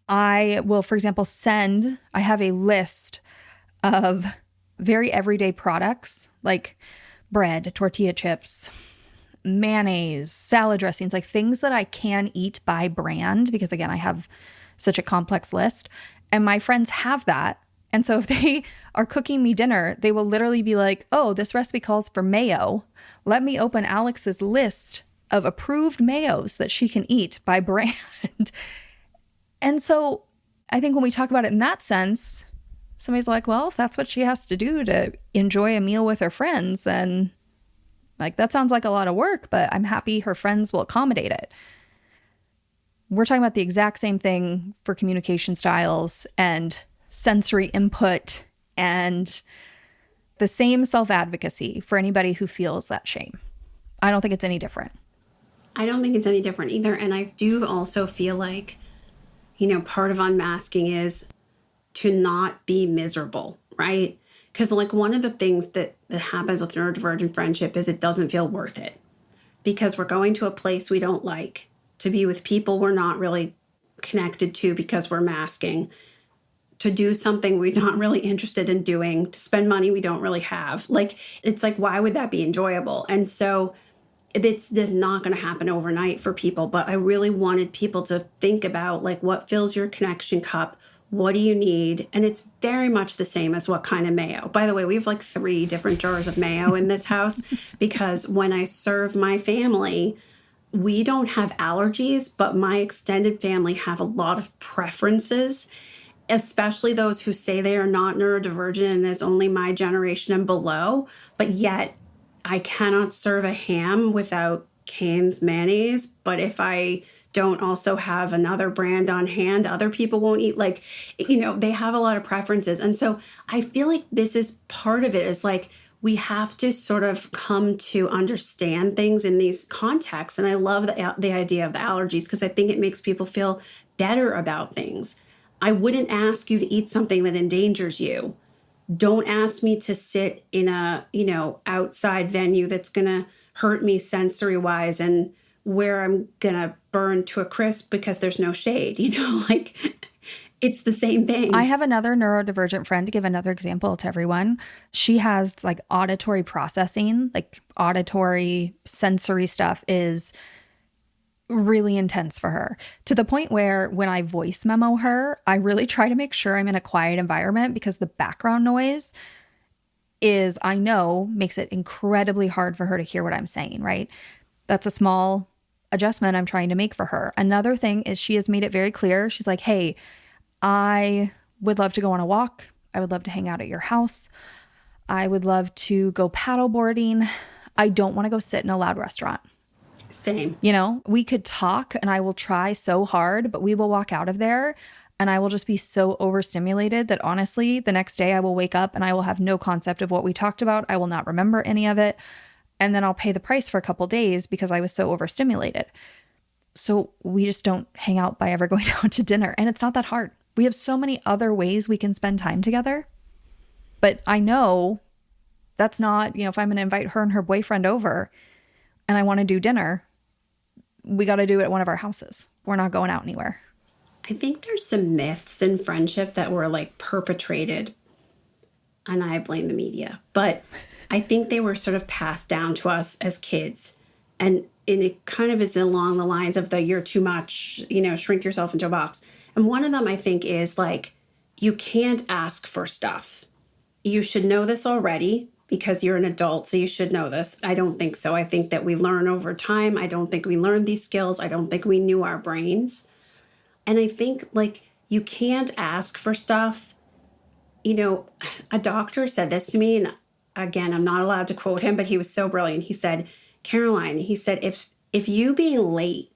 I will, for example, I have a list of very everyday products like bread, tortilla chips, mayonnaise, salad dressings, like things that I can eat by brand, because again, I have such a complex list. And my friends have that. And so if they are cooking me dinner, they will literally be like, oh, this recipe calls for mayo. Let me open Alex's list of approved mayos that she can eat by brand. And so I think when we talk about it in that sense, somebody's like, well, if that's what she has to do to enjoy a meal with her friends, then like that sounds like a lot of work, but I'm happy her friends will accommodate it. We're talking about the exact same thing for communication styles and sensory input and the same self-advocacy for anybody who feels that shame. I don't think it's any different. I don't think it's any different either. And I do also feel like, part of unmasking is to not be miserable, right? Because like one of the things that happens with neurodivergent friendship is it doesn't feel worth it because we're going to a place we don't like, to be with people we're not really connected to because we're masking, to do something we're not really interested in doing, to spend money we don't really have. Like, it's like, why would that be enjoyable? And so it's not going to happen overnight for people. But I really wanted people to think about like, what fills your connection cup? What do you need? And it's very much the same as what kind of mayo. By the way, we have like 3 different jars of mayo in this house because when I serve my family, we don't have allergies, but my extended family have a lot of preferences, especially those who say they are not neurodivergent and is only my generation and below. But yet I cannot serve a ham without Cane's mayonnaise. But if I don't also have another brand on hand, other people won't eat. Like, they have a lot of preferences. And so I feel like this is part of it, is like, we have to sort of come to understand things in these contexts. And I love the idea of the allergies because I think it makes people feel better about things. I wouldn't ask you to eat something that endangers you. Don't ask me to sit in a, outside venue that's going to hurt me sensory wise and where I'm going to burn to a crisp because there's no shade, like it's the same thing. I have another neurodivergent friend, to give another example to everyone. She has like auditory processing, like auditory sensory stuff is really intense for her, to the point where when I voice memo her, I really try to make sure I'm in a quiet environment because the background noise I know makes it incredibly hard for her to hear what I'm saying, right? That's a small adjustment I'm trying to make for her. Another thing is she has made it very clear. She's like, hey, I would love to go on a walk. I would love to hang out at your house. I would love to go paddle boarding. I don't want to go sit in a loud restaurant. Same. We could talk and I will try so hard, but we will walk out of there and I will just be so overstimulated that honestly, the next day I will wake up and I will have no concept of what we talked about. I will not remember any of it. And then I'll pay the price for a couple days because I was so overstimulated. So we just don't hang out by ever going out to dinner. And it's not that hard. We have so many other ways we can spend time together. But I know that's not, if I'm going to invite her and her boyfriend over and I want to do dinner, we got to do it at one of our houses. We're not going out anywhere. I think there's some myths in friendship that were like perpetrated, and I blame the media, but I think they were sort of passed down to us as kids. And it kind of is along the lines of the you're too much, shrink yourself into a box. And one of them, I think, is like, you can't ask for stuff. You should know this already because you're an adult, so you should know this. I don't think so. I think that we learn over time. I don't think we learned these skills. I don't think we knew our brains. And I think, like, you can't ask for stuff. A doctor said this to me, and again, I'm not allowed to quote him, but he was so brilliant. He said, Caroline, he said, if you being late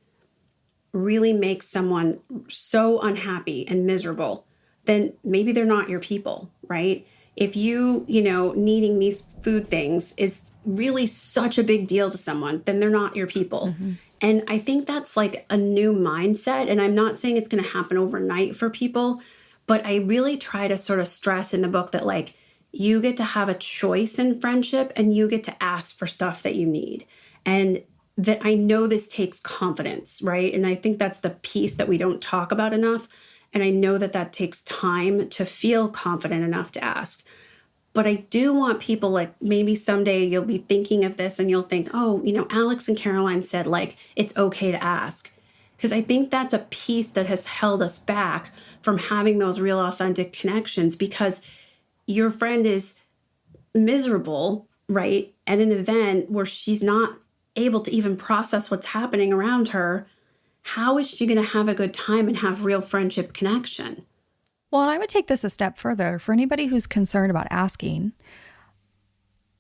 really makes someone so unhappy and miserable, then maybe they're not your people, right? If you, needing these food things is really such a big deal to someone, then they're not your people. Mm-hmm. And I think that's like a new mindset. And I'm not saying it's going to happen overnight for people, but I really try to sort of stress in the book that, like, you get to have a choice in friendship and you get to ask for stuff that you need. And that I know this takes confidence, right? And I think that's the piece that we don't talk about enough. And I know that takes time to feel confident enough to ask. But I do want people, like, maybe someday you'll be thinking of this and you'll think, oh, Alex and Caroline said, like, it's okay to ask. Because I think that's a piece that has held us back from having those real authentic connections, because your friend is miserable, right, at an event where she's not able to even process what's happening around her. How is she going to have a good time and have real friendship connection? Well, and I would take this a step further. For anybody who's concerned about asking,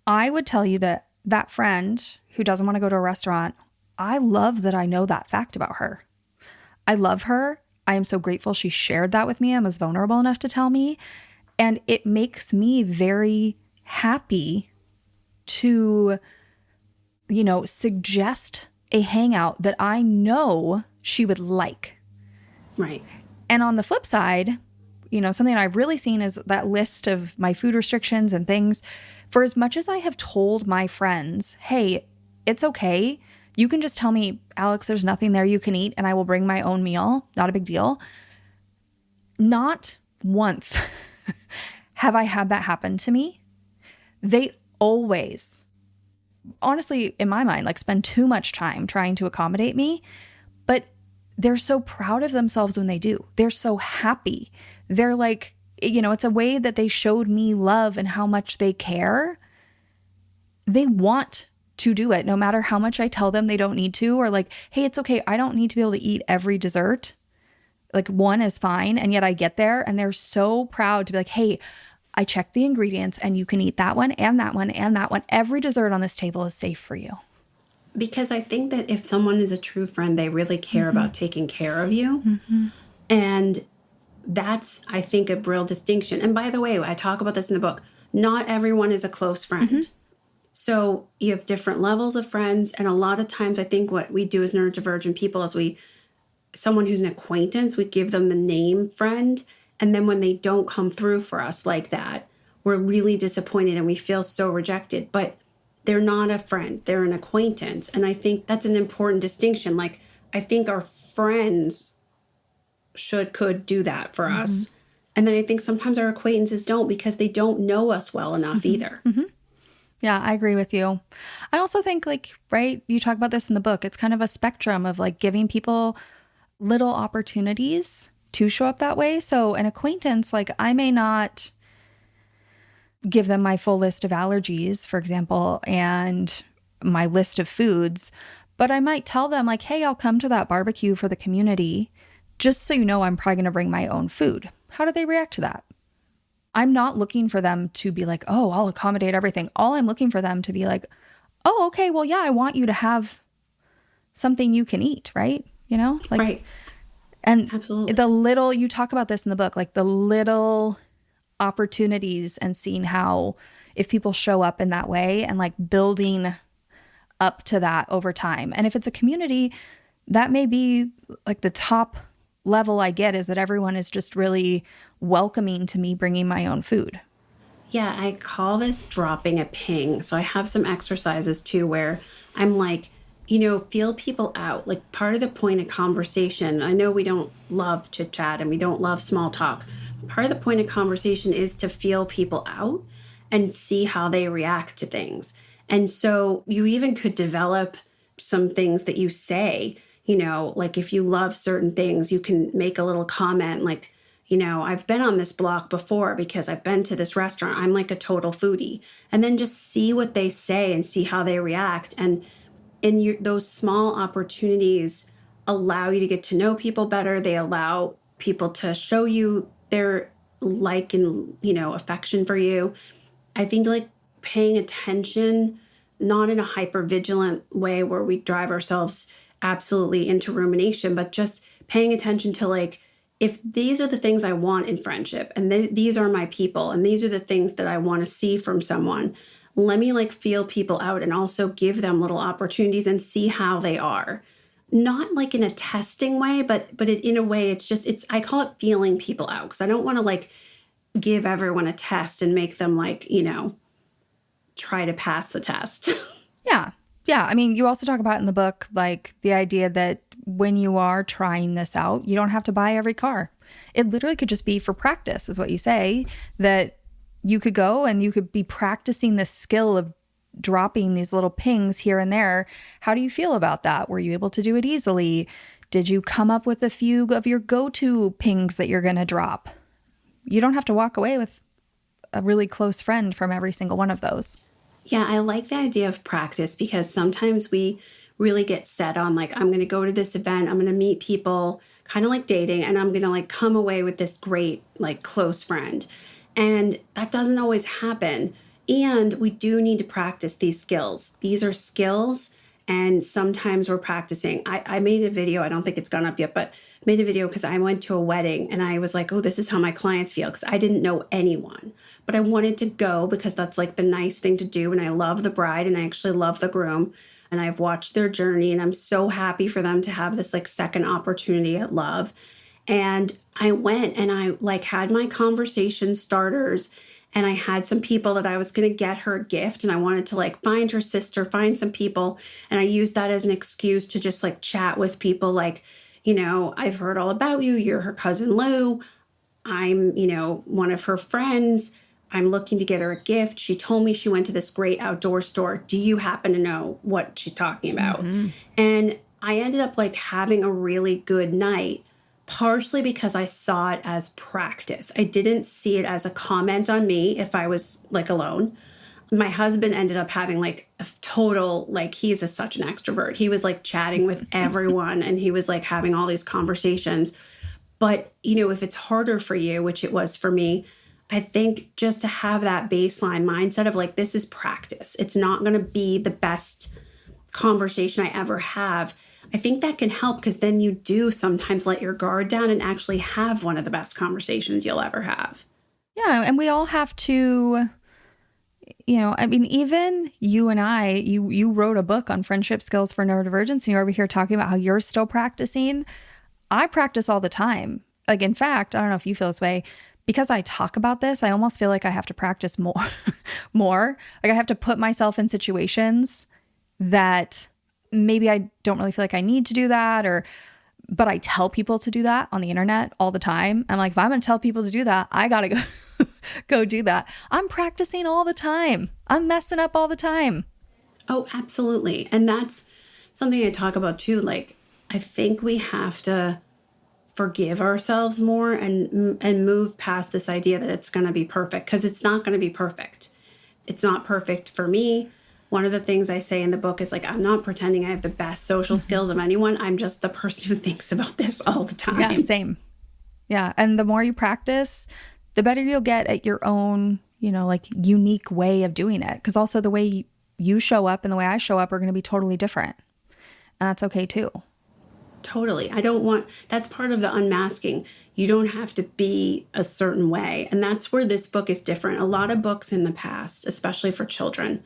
I would tell you that that friend who doesn't want to go to a restaurant, I love that I know that fact about her. I love her. I am so grateful she shared that with me and was vulnerable enough to tell me. And it makes me very happy to, suggest a hangout that I know she would like. Right. And on the flip side, something I've really seen is that list of my food restrictions and things. For as much as I have told my friends, hey, it's okay. You can just tell me, Alex, there's nothing there you can eat and I will bring my own meal. Not a big deal. Not once have I had that happen to me. They always, honestly, in my mind, like, spend too much time trying to accommodate me. But they're so proud of themselves when they do. They're so happy. They're like, it's a way that they showed me love and how much they care. They want to do it no matter how much I tell them they don't need to, or like, hey, it's okay. I don't need to be able to eat every dessert. Like, one is fine. And yet I get there and they're so proud to be like, hey, I checked the ingredients and you can eat that one and that one and that one. Every dessert on this table is safe for you. Because I think that if someone is a true friend, they really care about taking care of you. Mm-hmm. And that's, I think, a real distinction. And by the way, I talk about this in the book. Not everyone is a close friend. Mm-hmm. So you have different levels of friends. And a lot of times I think what we do as neurodivergent people is someone who's an acquaintance, we give them the name friend. And then when they don't come through for us like that, we're really disappointed and we feel so rejected. But they're not a friend, they're an acquaintance. And I think that's an important distinction. Like, I think our friends could do that for us. And then I think sometimes our acquaintances don't, because they don't know us well enough either. Mm-hmm. Yeah, I agree with you. I also think, like, right, you talk about this in the book, it's kind of a spectrum of, like, giving people little opportunities to show up that way. So an acquaintance, like, I may not give them my full list of allergies, for example, and my list of foods, but I might tell them, like, hey, I'll come to that barbecue for the community, just so you know I'm probably going to bring my own food. How do they react to that? I'm not looking for them to be like, oh, I'll accommodate everything. All I'm looking for them to be like, oh, okay, well, yeah, I want you to have something you can eat, right? Like, right. And absolutely. The little, you talk about this in the book, like the little opportunities, and seeing how if people show up in that way and like building up to that over time. And if it's a community, that may be like the top level I get, is that everyone is just really welcoming to me bringing my own food. Yeah, I call this dropping a ping. So I have some exercises too where I'm like, feel people out. Like, part of the point of conversation, I know we don't love chit chat and we don't love small talk. Part of the point of conversation is to feel people out. and see how they react to things. And so you even could develop some things that you say, like if you love certain things, you can make a little comment like, I've been on this block before because I've been to this restaurant. I'm like a total foodie. And then just see what they say and see how they react. And those small opportunities allow you to get to know people better. They allow people to show you their like and, affection for you. I think like paying attention, not in a hyper vigilant way where we drive ourselves absolutely into rumination, but just paying attention to like, if these are the things I want in friendship and these are my people and these are the things that I want to see from someone, let me like feel people out and also give them little opportunities and see how they are. Not like in a testing way, but in a way I call it feeling people out, because I don't want to like give everyone a test and make them like, try to pass the test. Yeah. Yeah. I mean, you also talk about in the book, like the idea that when you are trying this out, you don't have to buy every car. It literally could just be for practice, is what you say, that you could go and you could be practicing the skill of dropping these little pings here and there. How do you feel about that? Were you able to do it easily? Did you come up with a few of your go-to pings that you're going to drop? You don't have to walk away with a really close friend from every single one of those. Yeah, I like the idea of practice, because sometimes we really get set on like, I'm going to go to this event, I'm going to meet people, kind of like dating, and I'm going to like come away with this great like close friend. And that doesn't always happen. And we do need to practice these skills. These are skills, and sometimes we're practicing. I made a video, I don't think it's gone up yet, but made a video because I went to a wedding and I was like, oh, this is how my clients feel, because I didn't know anyone. But I wanted to go because that's like the nice thing to do. And I love the bride and I actually love the groom. And I've watched their journey and I'm so happy for them to have this like second opportunity at love. And I went and I like had my conversation starters, and I had some people that I was going to get her a gift, and I wanted to like find her sister, find some people. And I used that as an excuse to just like chat with people like, I've heard all about you. You're her cousin Lou. I'm, one of her friends. I'm looking to get her a gift. She told me she went to this great outdoor store. Do you happen to know what she's talking about? Mm-hmm. And I ended up like having a really good night, partially because I saw it as practice. I didn't see it as a comment on me if I was like alone. My husband ended up having like a total, like he's such an extrovert. He was like chatting with everyone and he was like having all these conversations. But, if it's harder for you, which it was for me, I think just to have that baseline mindset of like, this is practice. It's not going to be the best conversation I ever have. I think that can help, because then you do sometimes let your guard down and actually have one of the best conversations you'll ever have. Yeah. And we all have to, even you and I, you wrote a book on friendship skills for neurodivergence, and you're over here talking about how you're still practicing. I practice all the time. Like, in fact, I don't know if you feel this way, because I talk about this, I almost feel like I have to practice more. Like I have to put myself in situations that maybe I don't really feel like I need to do that, but I tell people to do that on the internet all the time. I'm like, if I'm going to tell people to do that, I got to go do that. I'm practicing all the time. I'm messing up all the time. Oh, absolutely. And that's something I talk about too. Like, I think we have to forgive ourselves more and move past this idea that it's going to be perfect, because it's not going to be perfect. It's not perfect for me. One of the things I say in the book is like, I'm not pretending I have the best social skills of anyone. I'm just the person who thinks about this all the time. Yeah, same. Yeah. And the more you practice, the better you'll get at your own, like unique way of doing it. Because also the way you show up and the way I show up are going to be totally different. And that's okay too. Totally. That's part of the unmasking. You don't have to be a certain way. And that's where this book is different. A lot of books in the past, especially for children,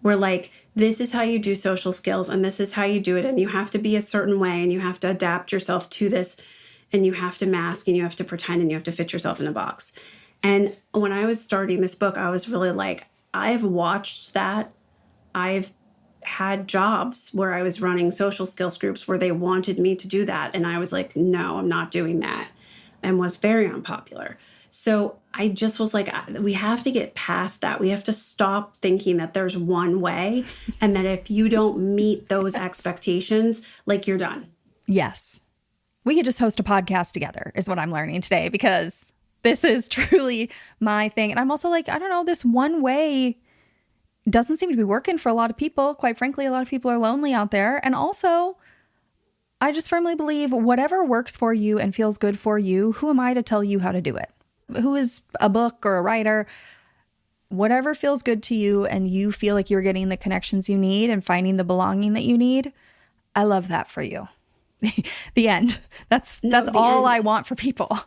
were like, this is how you do social skills and this is how you do it. And you have to be a certain way and you have to adapt yourself to this and you have to mask and you have to pretend and you have to fit yourself in a box. And when I was starting this book, I was really like, I've watched that. I've had jobs where I was running social skills groups where they wanted me to do that. And I was like, no, I'm not doing that, and was very unpopular. So I just was like, we have to get past that. We have to stop thinking that there's one way and that if you don't meet those expectations, like you're done. Yes. We could just host a podcast together is what I'm learning today, because this is truly my thing. And I'm also like, I don't know, this one way doesn't seem to be working for a lot of people. Quite frankly, a lot of people are lonely out there. And also, I just firmly believe whatever works for you and feels good for you, who am I to tell you how to do it? Who is a book or a writer? Whatever feels good to you and you feel like you're getting the connections you need and finding the belonging that you need, I love that for you. The end. That's all I want for people.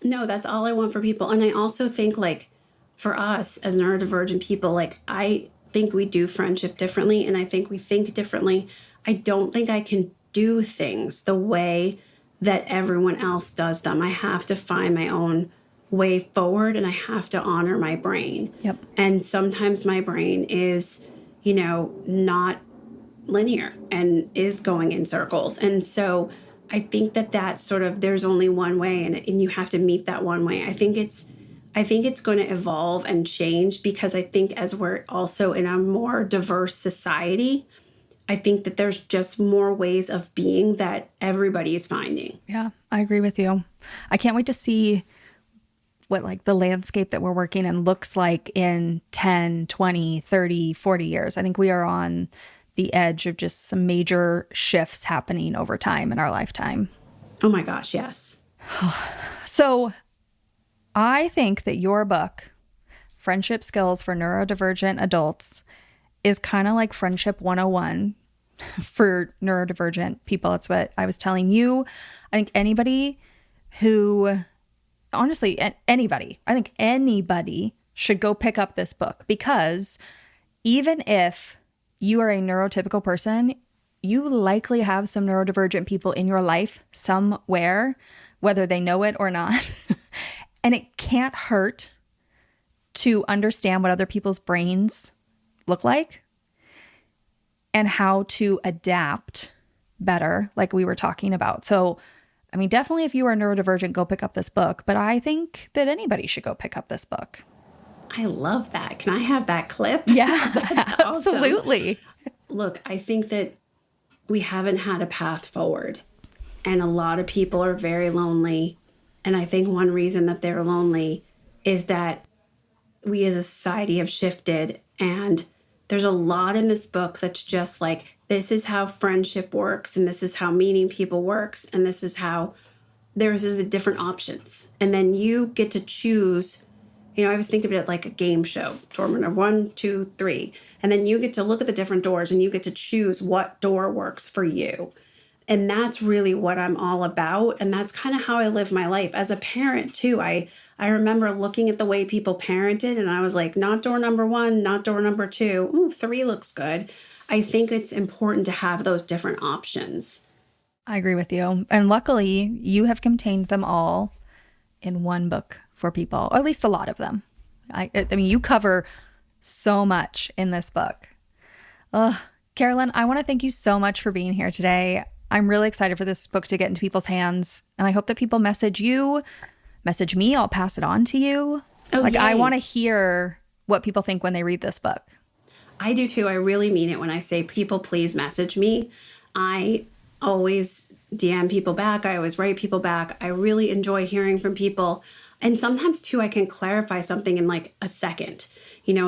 No, that's all I want for people. And I also think like for us as neurodivergent people, like I think we do friendship differently and I think we think differently. I don't think I can do things the way that everyone else does them. I have to find my own way forward and I have to honor my brain. Yep. And sometimes my brain is, not linear and is going in circles. And so I think that sort of, there's only one way and you have to meet that one way. I think it's going to evolve and change because I think as we're also in a more diverse society, I think that there's just more ways of being that everybody is finding. Yeah, I agree with you. I can't wait to see what like the landscape that we're working in looks like in 10, 20, 30, 40 years. I think we are on the edge of just some major shifts happening over time in our lifetime. Oh my gosh, yes. So I think that your book, Friendship Skills for Neurodivergent Adults, is kind of like Friendship 101 for neurodivergent people. That's what I was telling you. I think anybody who, honestly, anybody should go pick up this book, because even if you are a neurotypical person, you likely have some neurodivergent people in your life somewhere, whether they know it or not. And it can't hurt to understand what other people's brains look like and how to adapt better, like we were talking about. So, I mean, definitely if you are neurodivergent, go pick up this book. But I think that anybody should go pick up this book. I love that. Can I have that clip? Yeah, absolutely. Awesome. Look, I think that we haven't had a path forward. And a lot of people are very lonely. And I think one reason that they're lonely is that we as a society have shifted. And there's a lot in this book that's just like, this is how friendship works. And this is how meeting people works. And this is how there's the different options. And then you get to choose. I was thinking of it like a game show. Door number 1, 2, 3. And then you get to look at the different doors and you get to choose what door works for you. And that's really what I'm all about. And that's kind of how I live my life. As a parent, too, I remember looking at the way people parented and I was like, not door number 1, not door number 2. Ooh, 3 looks good. I think it's important to have those different options. I agree with you. And luckily, you have contained them all in one book for people, or at least a lot of them. I mean, you cover so much in this book. Carolyn, I want to thank you so much for being here today. I'm really excited for this book to get into people's hands. And I hope that people message you, message me. I'll pass it on to you. Oh, yay. I want to hear what people think when they read this book. I do too. I really mean it when I say people, please message me. I always DM people back. I always write people back. I really enjoy hearing from people. And sometimes too, I can clarify something in like a second.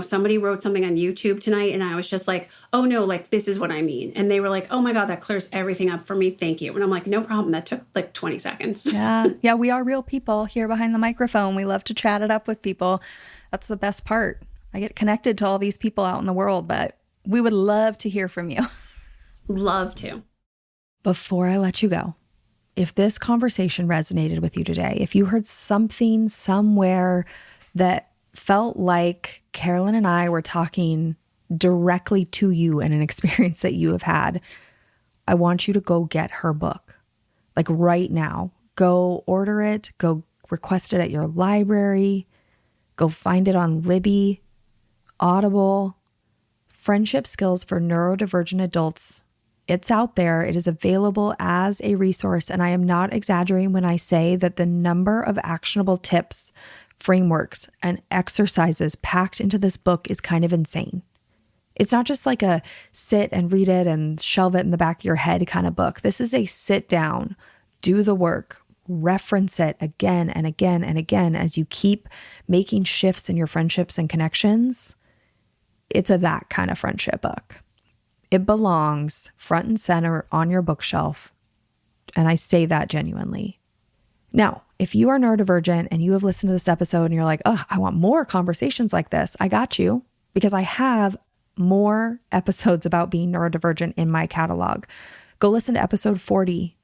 Somebody wrote something on YouTube tonight and I was just like, oh no, like this is what I mean. And they were like, oh my God, that clears everything up for me. Thank you. And I'm like, no problem. That took like 20 seconds. Yeah, we are real people here behind the microphone. We love to chat it up with people. That's the best part. I get connected to all these people out in the world, but we would love to hear from you. Love to. Before I let you go, if this conversation resonated with you today, if you heard something somewhere that felt like Carolyn and I were talking directly to you and an experience that you have had, I want you to go get her book. Like right now, go order it, go request it at your library, go find it on Libby, Audible. Friendship Skills for Neurodivergent Adults. It's out there. It is available as a resource. And I am not exaggerating when I say that the number of actionable tips frameworks, and exercises packed into this book is kind of insane. It's not just like a sit and read it and shelve it in the back of your head kind of book. This is a sit down, do the work, reference it again and again and again as you keep making shifts in your friendships and connections. It's that kind of friendship book. It belongs front and center on your bookshelf. And I say that genuinely. Now, if you are neurodivergent and you have listened to this episode and you're like, oh, I want more conversations like this, I got you, because I have more episodes about being neurodivergent in my catalog. Go listen to episode 40,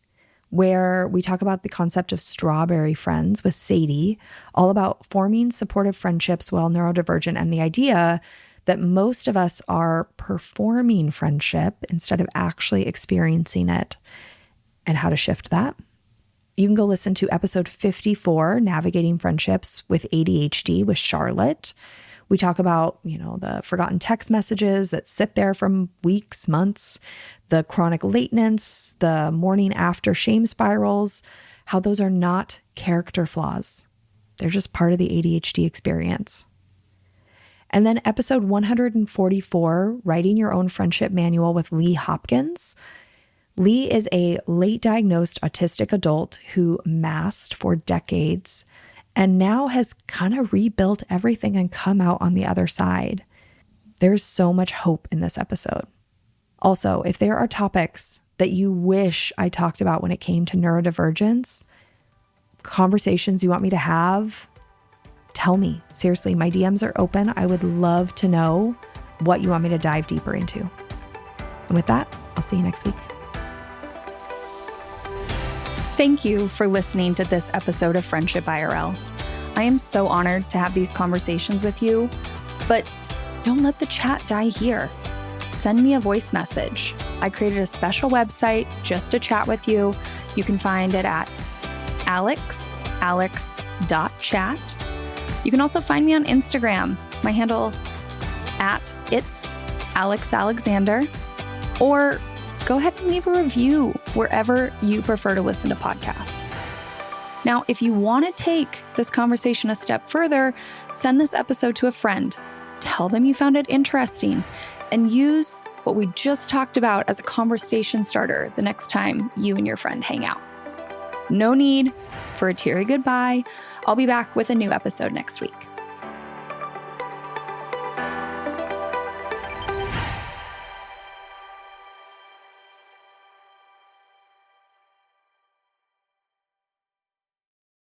where we talk about the concept of strawberry friends with Sadie, all about forming supportive friendships while neurodivergent, and the idea that most of us are performing friendship instead of actually experiencing it, and how to shift that. You can go listen to episode 54, Navigating Friendships with ADHD with Charlotte. We talk about, the forgotten text messages that sit there from weeks, months, the chronic lateness, the morning after shame spirals, how those are not character flaws. They're just part of the ADHD experience. And then episode 144, Writing Your Own Friendship Manual with Lee Hopkins. Lee is a late diagnosed autistic adult who masked for decades and now has kind of rebuilt everything and come out on the other side. There's so much hope in this episode. Also, if there are topics that you wish I talked about when it came to neurodivergence, conversations you want me to have, tell me. Seriously, my DMs are open. I would love to know what you want me to dive deeper into. And with that, I'll see you next week. Thank you for listening to this episode of Friendship IRL. I am so honored to have these conversations with you, but don't let the chat die here. Send me a voice message. I created a special website just to chat with you. You can find it at alex.chat. You can also find me on Instagram. My handle @itsAlexAlexander, or go ahead and leave a review wherever you prefer to listen to podcasts. Now, if you want to take this conversation a step further, send this episode to a friend. Tell them you found it interesting and use what we just talked about as a conversation starter the next time you and your friend hang out. No need for a teary goodbye. I'll be back with a new episode next week.